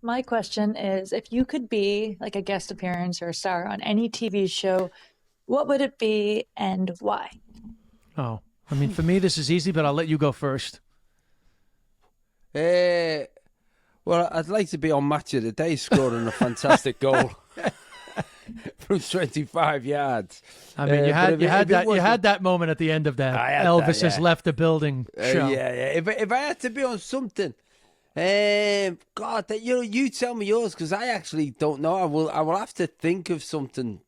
[SPEAKER 4] My question is, if you could be like a guest appearance or a star on any TV show, what would it be and why?
[SPEAKER 2] Oh, I mean, for me, this is easy, but I'll let you go first.
[SPEAKER 1] Well, I'd like to be on Match of the Day scoring a fantastic goal from 25 yards.
[SPEAKER 2] I mean, you had that moment at the end of that. Elvis has left the building show.
[SPEAKER 1] If I had to be on something, God, you tell me yours because I actually don't know. I will have to think of something.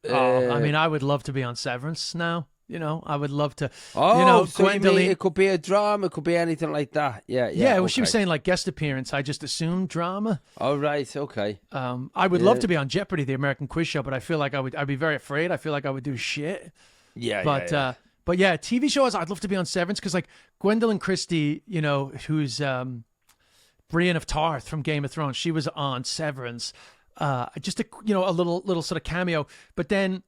[SPEAKER 2] I mean, I would love to be on Severance now. You know, I would love to.
[SPEAKER 1] So Gwendolyn, it could be a drama, it could be anything like that. Yeah.
[SPEAKER 2] Well, she was saying like guest appearance. I just assumed drama.
[SPEAKER 1] Oh, right, okay.
[SPEAKER 2] I would love to be on Jeopardy, the American quiz show, but I feel like I'd be very afraid. I feel like I would do shit. But TV shows, I'd love to be on Severance because like Gwendolyn Christie, you know, who's Brienne of Tarth from Game of Thrones, she was on Severance. Just a little sort of cameo, but then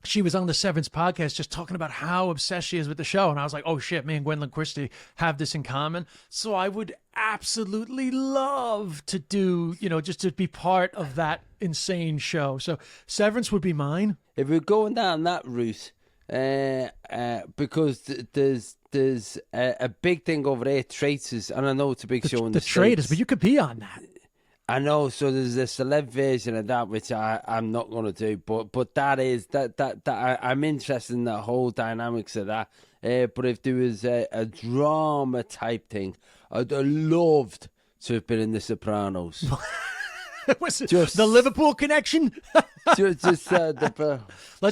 [SPEAKER 2] she was on the Severance podcast just talking about how obsessed she is with the show. And I was like, oh shit, me and Gwendolyn Christie have this in common. So I would absolutely love to do, just to be part of that insane show. So Severance would be mine.
[SPEAKER 1] If we're going down that route, because there's a big thing over there, Traitors, and I know it's a big show in the
[SPEAKER 2] Traitors,
[SPEAKER 1] States.
[SPEAKER 2] But you could be on that.
[SPEAKER 1] I know, so there's a celeb version of that which I'm not going to do, but that is that I'm interested in the whole dynamics of that. But if there was a drama type thing, I'd have loved to have been in The Sopranos.
[SPEAKER 2] Was it just the Liverpool connection? Let's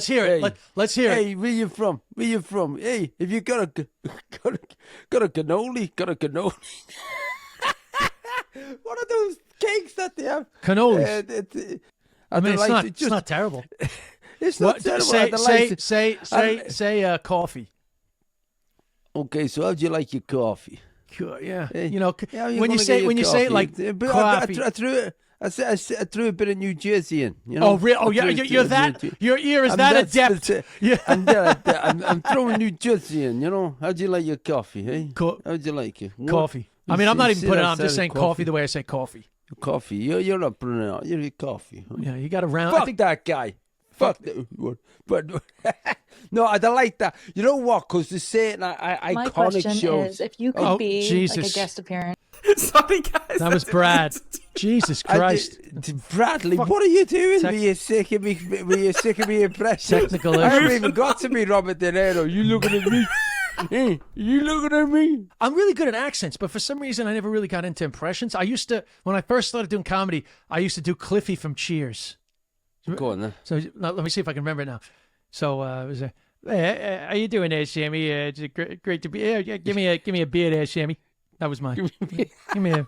[SPEAKER 2] hear it.
[SPEAKER 1] Hey,
[SPEAKER 2] let's hear it.
[SPEAKER 1] Hey, where you from? Hey, if you got a cannoli, what are those cakes that they have?
[SPEAKER 2] Cannolis. It's not terrible.
[SPEAKER 1] It's not terrible.
[SPEAKER 2] Say coffee.
[SPEAKER 1] Okay, so how do you like your coffee?
[SPEAKER 2] Yeah,
[SPEAKER 1] hey,
[SPEAKER 2] when you say it like coffee.
[SPEAKER 1] I threw a bit of New Jersey in.
[SPEAKER 2] Oh, really? Oh, yeah. Your ear is that adept.
[SPEAKER 1] Yeah. I'm throwing New Jersey in. How do you like your coffee? Hey, how do you like it?
[SPEAKER 2] Coffee. I mean, I'm not even putting it on. I'm just saying coffee the way I say coffee.
[SPEAKER 1] Coffee. You're not putting it on. You're coffee.
[SPEAKER 2] Yeah, you got to round.
[SPEAKER 1] Fuck that guy. Fuck that one. But no, I don't like that. You know what? Because there's certain iconic
[SPEAKER 4] My question
[SPEAKER 1] shows.
[SPEAKER 4] is, if you could be like a guest appearance.
[SPEAKER 3] Sorry, guys.
[SPEAKER 2] That was Brad. Jesus Christ.
[SPEAKER 1] Bradley, what are you doing? Were you sick of me? Impressions?
[SPEAKER 2] Technical issues.
[SPEAKER 1] I haven't even got to be Robert De Niro. You looking at me? Hey, you looking at me?
[SPEAKER 2] I'm really good at accents, but for some reason I never really got into impressions. I used to, when I first started doing comedy, I used to do Cliffy from Cheers.
[SPEAKER 1] Go on then.
[SPEAKER 2] So let me see if I can remember it now. So it was hey, how you doing there, Sammy? It's great to be here. Yeah, give me a beer there, Sammy. That was mine. Give me a.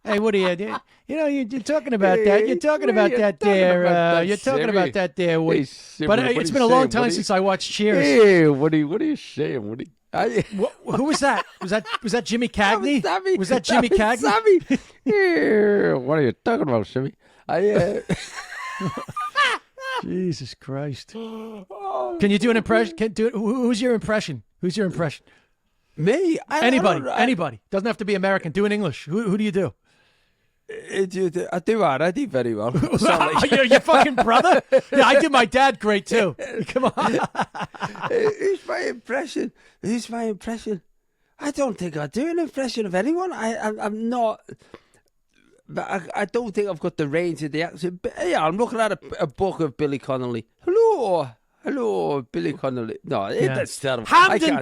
[SPEAKER 2] Hey, what are you? You're talking about that. You're talking about that there. You're talking about that there. But it's been a long time since I watched Cheers.
[SPEAKER 1] Hey, what are you saying, Woody?
[SPEAKER 2] Who was that? Was that Jimmy Cagney? Was that Jimmy Cagney?
[SPEAKER 1] Sammy. What are you talking about, Sammy?
[SPEAKER 2] Jesus Christ! Can you do an impression? Who's your impression? Who's your impression?
[SPEAKER 1] Me?
[SPEAKER 2] Anybody. Doesn't have to be American. Do in English. Who do you do?
[SPEAKER 1] I do already very well.
[SPEAKER 2] Your fucking brother? Yeah, I do my dad great too. Come on.
[SPEAKER 1] Who's my impression? I don't think I do an impression of anyone. I'm not. But I don't think I've got the range of the accent. But yeah, I'm looking at a book of Billy Connolly. Hello, Billy Connolly. No, that's terrible.
[SPEAKER 2] Hamden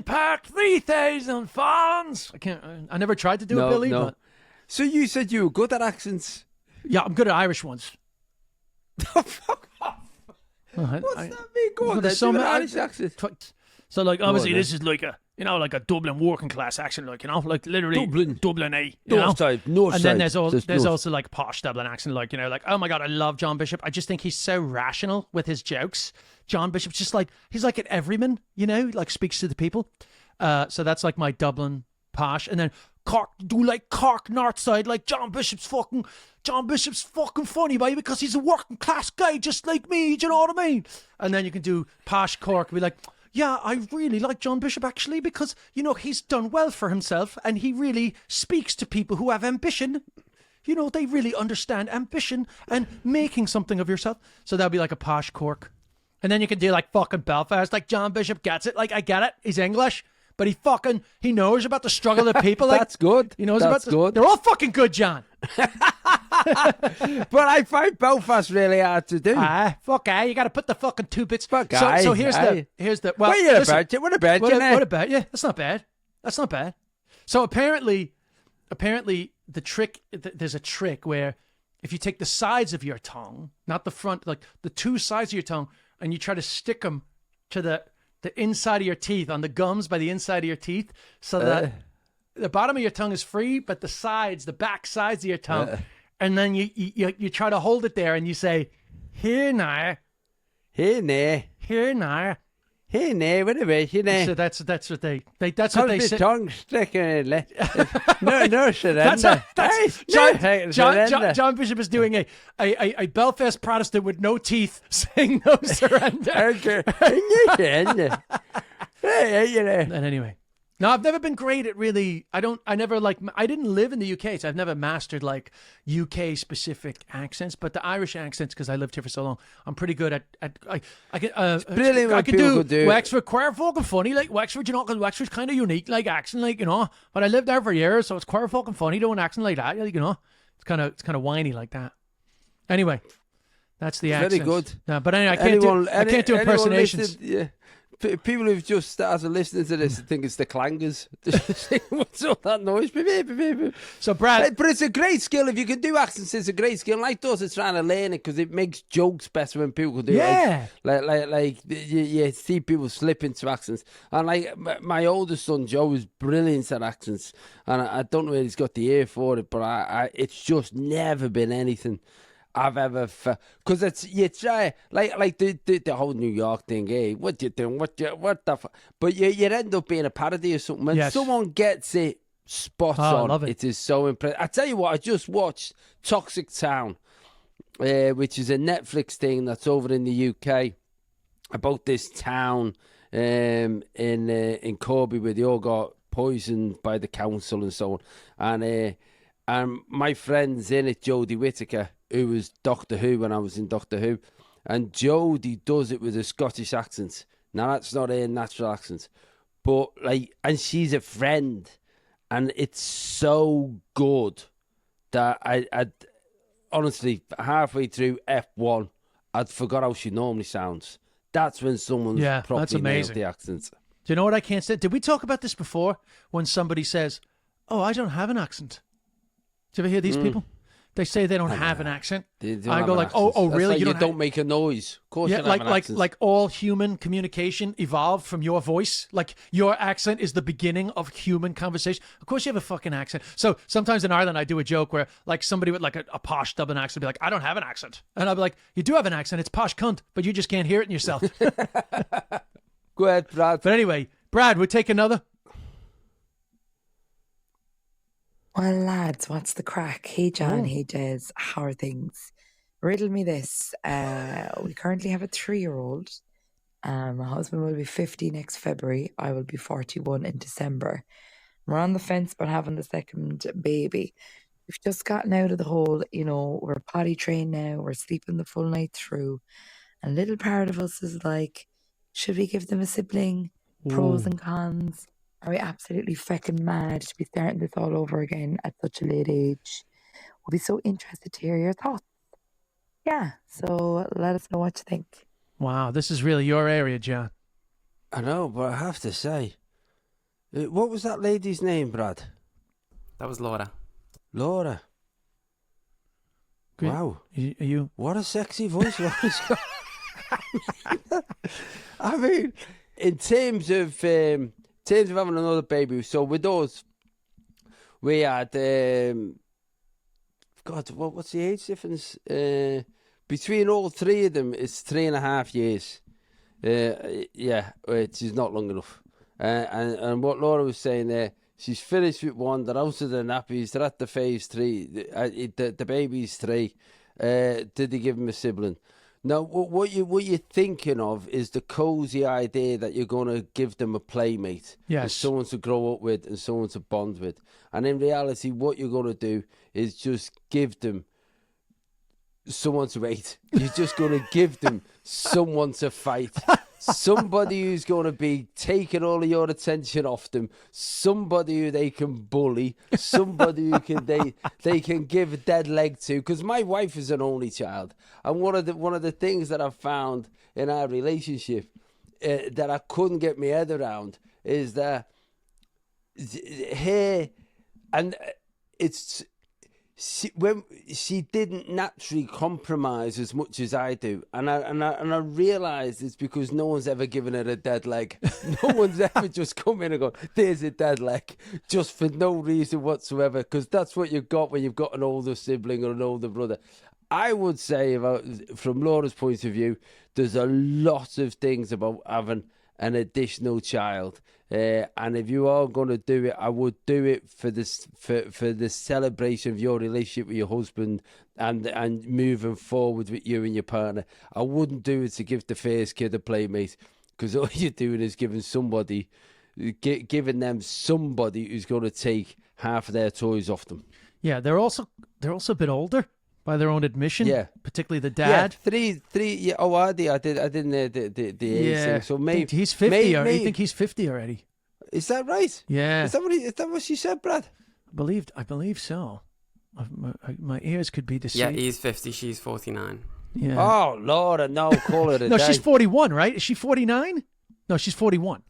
[SPEAKER 2] Park, 3,000 fans. I never tried to do a Billy, but.
[SPEAKER 1] So you said you were good at accents?
[SPEAKER 2] Yeah, I'm good at Irish ones.
[SPEAKER 1] Fuck off. What's that mean? Go on, there's so many Irish accents.
[SPEAKER 2] So, like, obviously, this is like a Dublin working class accent, like, like literally Dublin,
[SPEAKER 1] North side.
[SPEAKER 2] And then there's also like posh Dublin accent, like, like, oh my God, I love John Bishop. I just think he's so rational with his jokes. John Bishop's just like, he's like an everyman, like speaks to the people. So that's like my Dublin posh. And then Cork, do like Cork North Side, like John Bishop's fucking funny, baby, because he's a working class guy just like me, do you know what I mean? And then you can do posh Cork, be like, yeah, I really like John Bishop actually because, he's done well for himself and he really speaks to people who have ambition. They really understand ambition and making something of yourself. So that'd be like a posh Cork. And then you can do like fucking Belfast, like John Bishop gets it, like I get it, he's English. But he knows about the struggle of people. Like,
[SPEAKER 1] that's good.
[SPEAKER 2] He knows good. They're all fucking good, John.
[SPEAKER 1] But I find Belfast really hard to do.
[SPEAKER 2] You got to put the fucking two bits.
[SPEAKER 1] So
[SPEAKER 2] here's the. Well,
[SPEAKER 1] what about you?
[SPEAKER 2] That's not bad. So apparently the trick. There's a trick where if you take the sides of your tongue, not the front, like the two sides of your tongue, and you try to stick them to the inside of your teeth, on the gums by the inside of your teeth, so that the bottom of your tongue is free, but the back sides of your tongue, and then you try to hold it there, and you say, here now,
[SPEAKER 1] what about you now?
[SPEAKER 2] So that's what they say.
[SPEAKER 1] Tongue sticking. No surrender.
[SPEAKER 2] John Bishop is doing a Belfast Protestant with no teeth saying no surrender. And anyway, no, I've never been great at really. I didn't live in the UK, so I've never mastered like UK specific accents. But the Irish accents, because I lived here for so long, I'm pretty good at. I can do Wexford quite fucking funny, like Wexford, because Wexford's kind of unique, like accent, like But I lived there for years, so it's quite fucking funny doing an accent like that, It's kind of whiny like that. Anyway, that's the accent.
[SPEAKER 1] Very good.
[SPEAKER 2] No, but anyway, I can't do impersonations.
[SPEAKER 1] People who've just started listening to this think it's the clangers. What's all that noise?
[SPEAKER 2] So, Brad,
[SPEAKER 1] but it's a great skill. If you can do accents, it's a great skill. Like those are trying to learn it because it makes jokes better when people can do it. Like you see people slip into accents. And like my oldest son Joe is brilliant at accents, and I don't know where he's got the ear for it, but it's just never been anything I've ever felt, because it's you try like the whole New York thing. Hey, what you doing? What the? But you end up being a parody or something. When someone gets it spot on,
[SPEAKER 2] love it.
[SPEAKER 1] It is so impressive. I tell you what, I just watched Toxic Town, which is a Netflix thing that's over in the UK about this town in Corby where they all got poisoned by the council and so on. And my friend's in it, Jodie Whittaker, who was Doctor Who when I was in Doctor Who. And Jodie does it with a Scottish accent. Now, that's not her natural accent. But, and she's a friend. And it's so good that I'd honestly, halfway through F1, I'd forgot how she normally sounds. That's when someone's properly nailed the accent.
[SPEAKER 2] Do you know what I can't say? Did we talk about this before? When somebody says, oh, I don't have an accent. Do you ever hear these people? They say they don't have an accent. I go like, oh, really?
[SPEAKER 1] You don't make a noise. Of course, you don't have an accent.
[SPEAKER 2] Like all human communication evolved from your voice. Like your accent is the beginning of human conversation. Of course, you have a fucking accent. So sometimes in Ireland, I do a joke where like somebody with like a posh Dublin accent will be like, I don't have an accent, and I'll be like, you do have an accent. It's posh cunt, but you just can't hear it in yourself.
[SPEAKER 1] Go ahead, Brad.
[SPEAKER 2] But anyway, Brad, we'll take another.
[SPEAKER 5] Well, lads, what's the crack? Hey, John. Hey, Des. How are things? Riddle me this. We currently have a 3-year-old. My husband will be 50 next February. I will be 41 in December. We're on the fence about having the second baby. We've just gotten out of the whole, we're potty trained now. We're sleeping the full night through. And a little part of us is like, should we give them a sibling? Pros and cons. Are we absolutely feckin' mad to be starting this all over again at such a late age? We'll be so interested to hear your thoughts. Yeah, so let us know what you think.
[SPEAKER 2] Wow, this is really your area, John.
[SPEAKER 1] I know, but I have to say, what was that lady's name, Brad?
[SPEAKER 3] That was Laura.
[SPEAKER 1] Laura.
[SPEAKER 2] Great.
[SPEAKER 1] Wow.
[SPEAKER 2] Are you?
[SPEAKER 1] What a sexy voice Laura's got. I mean, in terms of having another baby, so with us, we had, what's the age difference? Between all three of them, it's 3.5 years. Yeah, which is not long enough. And what Laura was saying there, she's finished with one, they're out of the nappies, they're at the phase 3, the baby's 3. Did they give him a sibling? Now, what you're thinking of is the cozy idea that you're going to give them a playmate.
[SPEAKER 2] Yes.
[SPEAKER 1] Someone to grow up with and someone to bond with. And in reality, what you're going to do is just give them someone to hate. You're just going to give them someone to fight. Somebody who's going to be taking all of your attention off them. Somebody who they can bully. Somebody who they can give a dead leg to. Because my wife is an only child, and one of the things that I've found in our relationship that I couldn't get my head around is that her, and it's. When she didn't naturally compromise as much as I do, and I realised it's because no one's ever given her a dead leg. No one's ever just come in and gone, "There's a dead leg," just for no reason whatsoever. Because that's what you've got when you've got an older sibling or an older brother. I would say, from Laura's point of view, there's a lot of things about having an additional child. And if you are going to do it, I would do it for this for the celebration of your relationship with your husband and moving forward with you and your partner. I wouldn't do it to give the first kid a playmate, because all you're doing is giving them somebody who's going to take half of their toys off them.
[SPEAKER 2] Yeah, they're also a bit older by their own admission.
[SPEAKER 1] Yeah,
[SPEAKER 2] particularly the dad.
[SPEAKER 1] Yeah, three. Yeah. Oh, I didn't know the age thing. So maybe
[SPEAKER 2] he's 50. I think he's 50 already.
[SPEAKER 1] Is that right?
[SPEAKER 2] Yeah.
[SPEAKER 1] Is that what she said, Brad?
[SPEAKER 2] I believe so. My ears could be deceived.
[SPEAKER 3] Yeah, he's 50. She's 49.
[SPEAKER 2] Yeah.
[SPEAKER 1] Oh Lord, no, call it a
[SPEAKER 2] No,
[SPEAKER 1] day.
[SPEAKER 2] she's 41, right? Is she 49? No, she's 41.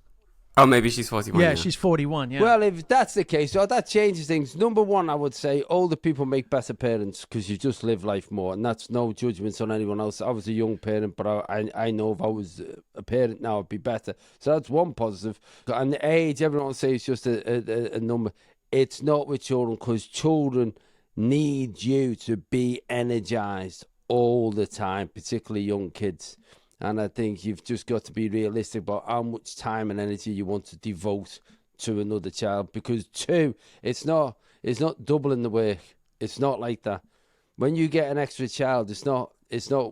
[SPEAKER 3] Oh, maybe she's 41.
[SPEAKER 2] Yeah, she's 41. Yeah.
[SPEAKER 1] Well, if that's the case, so that changes things. Number one, I would say older people make better parents because you just live life more, and that's no judgments on anyone else. I was a young parent, but I know if I was a parent now, I'd be better. So that's one positive. And the age, everyone will say it's just a number. It's not with children, because children need you to be energized all the time, particularly young kids. And I think you've just got to be realistic about how much time and energy you want to devote to another child. Because it's not doubling the work. It's not like that. When you get an extra child, it's not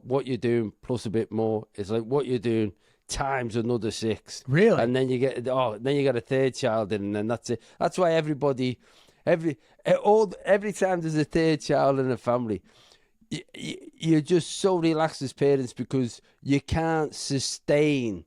[SPEAKER 1] what you're doing plus a bit more. It's like what you're doing times another 6.
[SPEAKER 2] Really?
[SPEAKER 1] And then you get a third child in, and then that's it. That's why every time there's a third child in a family, you're just so relaxed as parents, because you can't sustain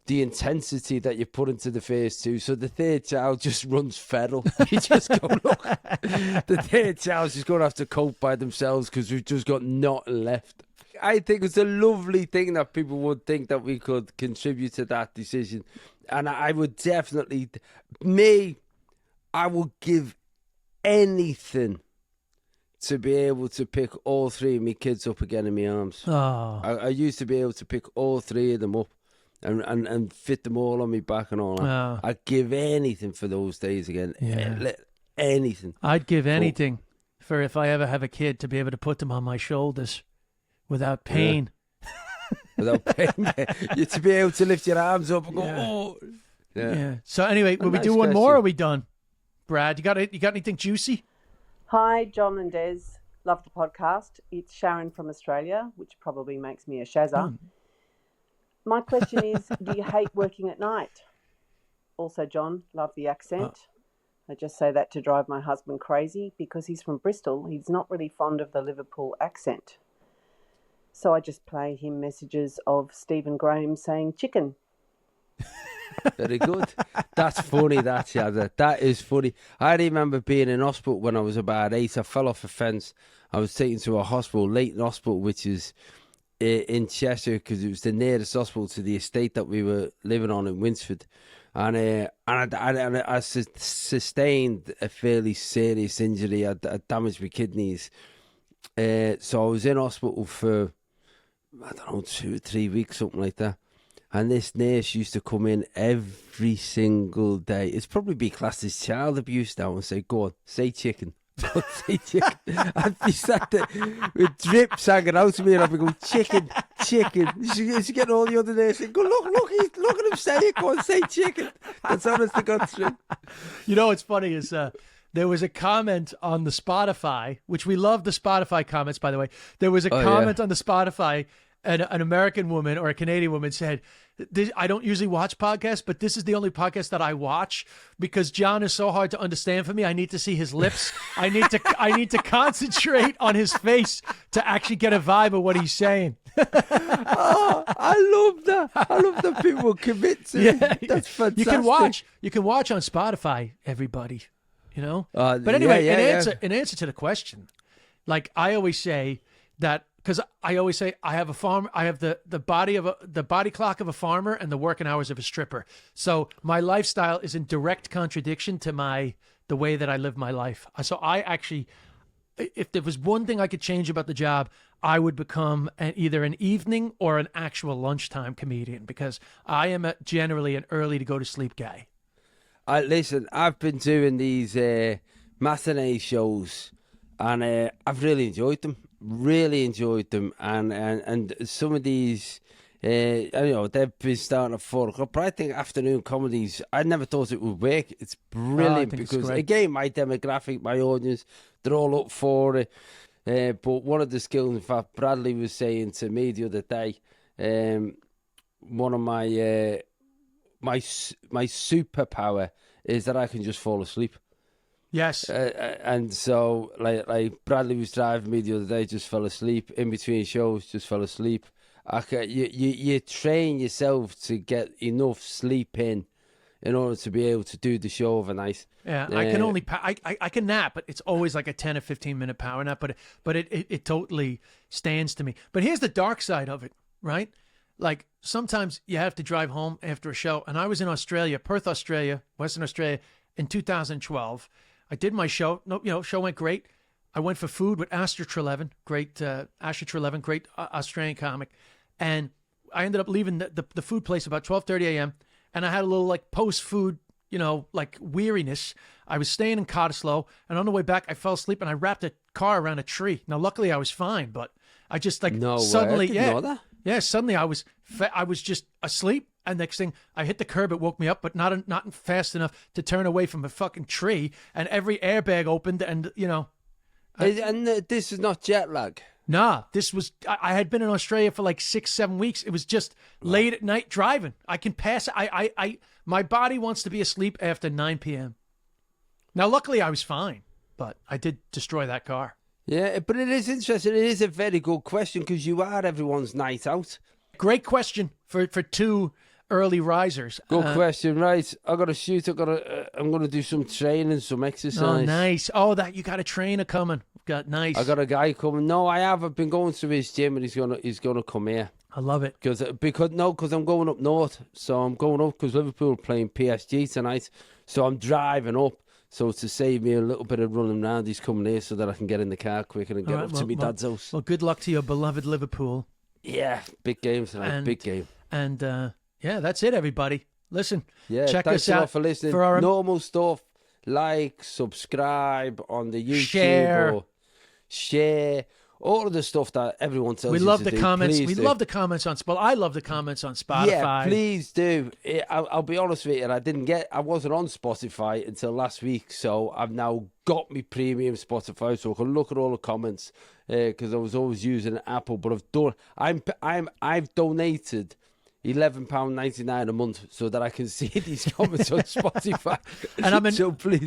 [SPEAKER 1] the intensity that you put into the first 2. So the third child just runs feral. You just go, look, the third child's just going to have to cope by themselves because we've just got nothing left. I think it's a lovely thing that people would think that we could contribute to that decision. And I would definitely, I would give anything to be able to pick all 3 of my kids up again in my arms.
[SPEAKER 2] Oh.
[SPEAKER 1] I used to be able to pick all 3 of them up and fit them all on my back and all that.
[SPEAKER 2] Oh.
[SPEAKER 1] I'd give anything for those days again.
[SPEAKER 2] Yeah.
[SPEAKER 1] Anything.
[SPEAKER 2] I'd give anything for if I ever have a kid to be able to put them on my shoulders without pain.
[SPEAKER 1] without pain. You to be able to lift your arms up and go,
[SPEAKER 2] Yeah.
[SPEAKER 1] oh.
[SPEAKER 2] Yeah. So anyway, will we
[SPEAKER 1] nice
[SPEAKER 2] do one more?
[SPEAKER 1] question.
[SPEAKER 2] Or are we done? Brad, you got anything juicy?
[SPEAKER 6] Hi, John and Des. Love the podcast. It's Sharon from Australia, which probably makes me a shazza. My question is, do you hate working at night? Also, John, love the accent. I just say that to drive my husband crazy because he's from Bristol. He's not really fond of the Liverpool accent. So I just play him messages of Stephen Graham saying chicken.
[SPEAKER 1] Very good. That's funny, that is funny. I remember being in hospital when I was about 8. I fell off a fence. I was taken to a hospital, Leighton Hospital, which is in Cheshire, because it was the nearest hospital to the estate that we were living on in Winsford. And I sustained a fairly serious injury. I damaged my kidneys. So I was in hospital for, I don't know, 2 or 3 weeks, something like that. And this nurse used to come in every single day. It's probably be classed as child abuse now, and say, go on, say chicken. Go on, say chicken. I'd be sat there with drips hanging out of me, and I'd be going, chicken, chicken. She get all the other nurses and go, look at him say it, go on, say chicken. That's honest to God true.
[SPEAKER 2] You know what's funny is there was a comment on the Spotify, which we love the Spotify comments, by the way. There was a comment on the Spotify, and an American woman or a Canadian woman said, I don't usually watch podcasts, but this is the only podcast that I watch because John is so hard to understand for me. I need to see his lips. I need to concentrate on his face to actually get a vibe of what he's saying.
[SPEAKER 1] Oh, I love that. I love that people commit to it. That's fantastic.
[SPEAKER 2] You can watch on Spotify, everybody, you know?
[SPEAKER 1] But
[SPEAKER 2] anyway, in answer to the question, like I always say that, because I always say I have a farm, I have the body clock of a farmer and the working hours of a stripper. So my lifestyle is in direct contradiction to the way that I live my life. So I actually, if there was one thing I could change about the job, I would become either an evening or an actual lunchtime comedian, because I am generally an early to go to sleep guy.
[SPEAKER 1] Listen, I've been doing these matinee shows, and I've really enjoyed them. And some of these, they've been starting at 4 o'clock. But I think afternoon comedies, I never thought it would work. It's brilliant because, again, my demographic, my audience, they're all up for it. But one of the skills, in fact, Bradley was saying to me the other day, one of my superpower is that I can just fall asleep.
[SPEAKER 2] Yes.
[SPEAKER 1] And so, like Bradley was driving me the other day, just fell asleep. In between shows, just fell asleep. You train yourself to get enough sleep in order to be able to do the show overnight.
[SPEAKER 2] Yeah, I can only I can nap, but it's always like a 10 or 15-minute power nap. But it totally stands to me. But here's the dark side of it, right? Like sometimes you have to drive home after a show. And I was in Australia, Perth, Australia, Western Australia, in 2012. I did my show. Show went great. I went for food with Astor Trelevin, great Australian comic, and I ended up leaving the food place about 12:30 a.m. And I had a little like post food, like weariness. I was staying in Cottesloe, and on the way back, I fell asleep and I wrapped a car around a tree. Now, luckily, I was fine, but I just like suddenly, suddenly I was just asleep. And next thing, I hit the curb. It woke me up, but not fast enough to turn away from a fucking tree. And every airbag opened, and
[SPEAKER 1] and this is not jet lag.
[SPEAKER 2] Nah, this was. I had been in Australia for like 6-7 weeks. It was just late at night driving. I can pass. My body wants to be asleep after 9 p.m. Now, luckily, I was fine, but I did destroy that car.
[SPEAKER 1] Yeah, but it is interesting. It is a very good question because you are everyone's night out.
[SPEAKER 2] Great question for two early risers.
[SPEAKER 1] Good question, right? I got to shoot. I'm going to do some training, some exercise.
[SPEAKER 2] Oh, nice. Oh, you got a trainer coming. Nice.
[SPEAKER 1] I got a guy coming. No, I have. I've been going to his gym, and he's gonna come here.
[SPEAKER 2] I love it.
[SPEAKER 1] Because I'm going up north. So I'm going up because Liverpool are playing PSG tonight. So I'm driving up. So to save me a little bit of running around, he's coming here so that I can get in the car quicker and get up to my dad's house.
[SPEAKER 2] Well, good luck to your beloved Liverpool.
[SPEAKER 1] Yeah, big game tonight. Big game.
[SPEAKER 2] And that's it, everybody. Listen, check
[SPEAKER 1] thanks
[SPEAKER 2] us out
[SPEAKER 1] for listening.
[SPEAKER 2] For our
[SPEAKER 1] normal stuff. Like, subscribe on the YouTube,
[SPEAKER 2] share.
[SPEAKER 1] or share, all of the stuff that everyone tells
[SPEAKER 2] We
[SPEAKER 1] you
[SPEAKER 2] love
[SPEAKER 1] to
[SPEAKER 2] the
[SPEAKER 1] do,
[SPEAKER 2] comments.
[SPEAKER 1] please
[SPEAKER 2] We
[SPEAKER 1] do.
[SPEAKER 2] love the comments on I love the comments on Spotify.
[SPEAKER 1] Yeah, please do. I'll be honest with you. I wasn't on Spotify until last week, so I've now got me premium Spotify, so I can look at all the comments because I was always using Apple. But I've donated £11.99 a month so that I can see these comments on Spotify.
[SPEAKER 2] And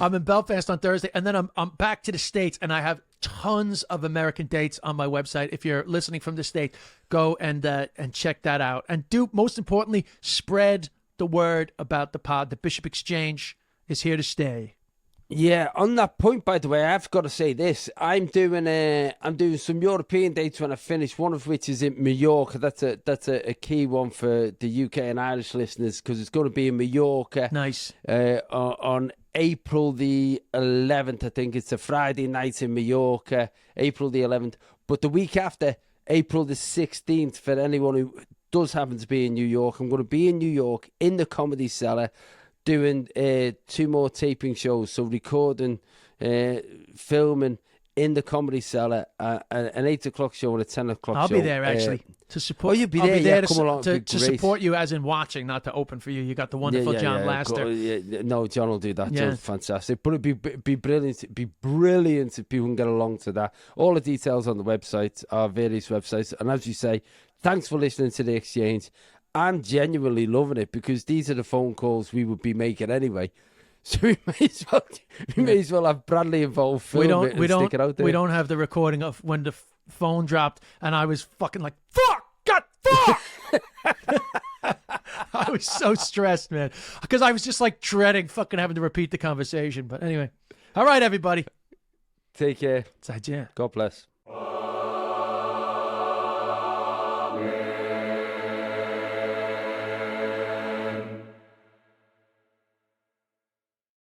[SPEAKER 1] I'm
[SPEAKER 2] in Belfast on Thursday, and then I'm back to the States, and I have tons of American dates on my website. If you're listening from the States, go and check that out. And most importantly, spread the word about the pod. The Bishop Exchange is here to stay.
[SPEAKER 1] Yeah, on that point, by the way, I've got to say this. I'm doing some European dates when I finish, one of which is in Mallorca. That's a key one for the UK and Irish listeners because it's going to be in Mallorca.
[SPEAKER 2] Nice.
[SPEAKER 1] On April the 11th, I think. It's a Friday night in Mallorca, April the 11th. But the week after, April the 16th, for anyone who does happen to be in New York, I'm going to be in New York in the Comedy Cellar, doing 2 more taping shows, so recording, filming in the Comedy Cellar, an 8 o'clock show and a 10 o'clock show.
[SPEAKER 2] I'll be there actually to support.
[SPEAKER 1] Oh, you'll be
[SPEAKER 2] I'll
[SPEAKER 1] there.
[SPEAKER 2] Be there
[SPEAKER 1] come along.
[SPEAKER 2] to support you, as in watching, not to open for you. You got the wonderful John Laster.
[SPEAKER 1] No, John will do that.
[SPEAKER 2] Yeah.
[SPEAKER 1] John's fantastic. But it'd be brilliant. It'd be brilliant if people can get along to that. All the details on the website, our various websites, and as you say, thanks for listening to the Exchange. I'm genuinely loving it because these are the phone calls we would be making anyway. So we may as well have Bradley involved. Stick it out there.
[SPEAKER 2] We don't have the recording of when the phone dropped and I was fucking like, fuck, God, fuck. I was so stressed, man, because I was just like dreading fucking having to repeat the conversation. But anyway, all right, everybody.
[SPEAKER 1] Take care.
[SPEAKER 2] Zaijian.
[SPEAKER 1] God bless.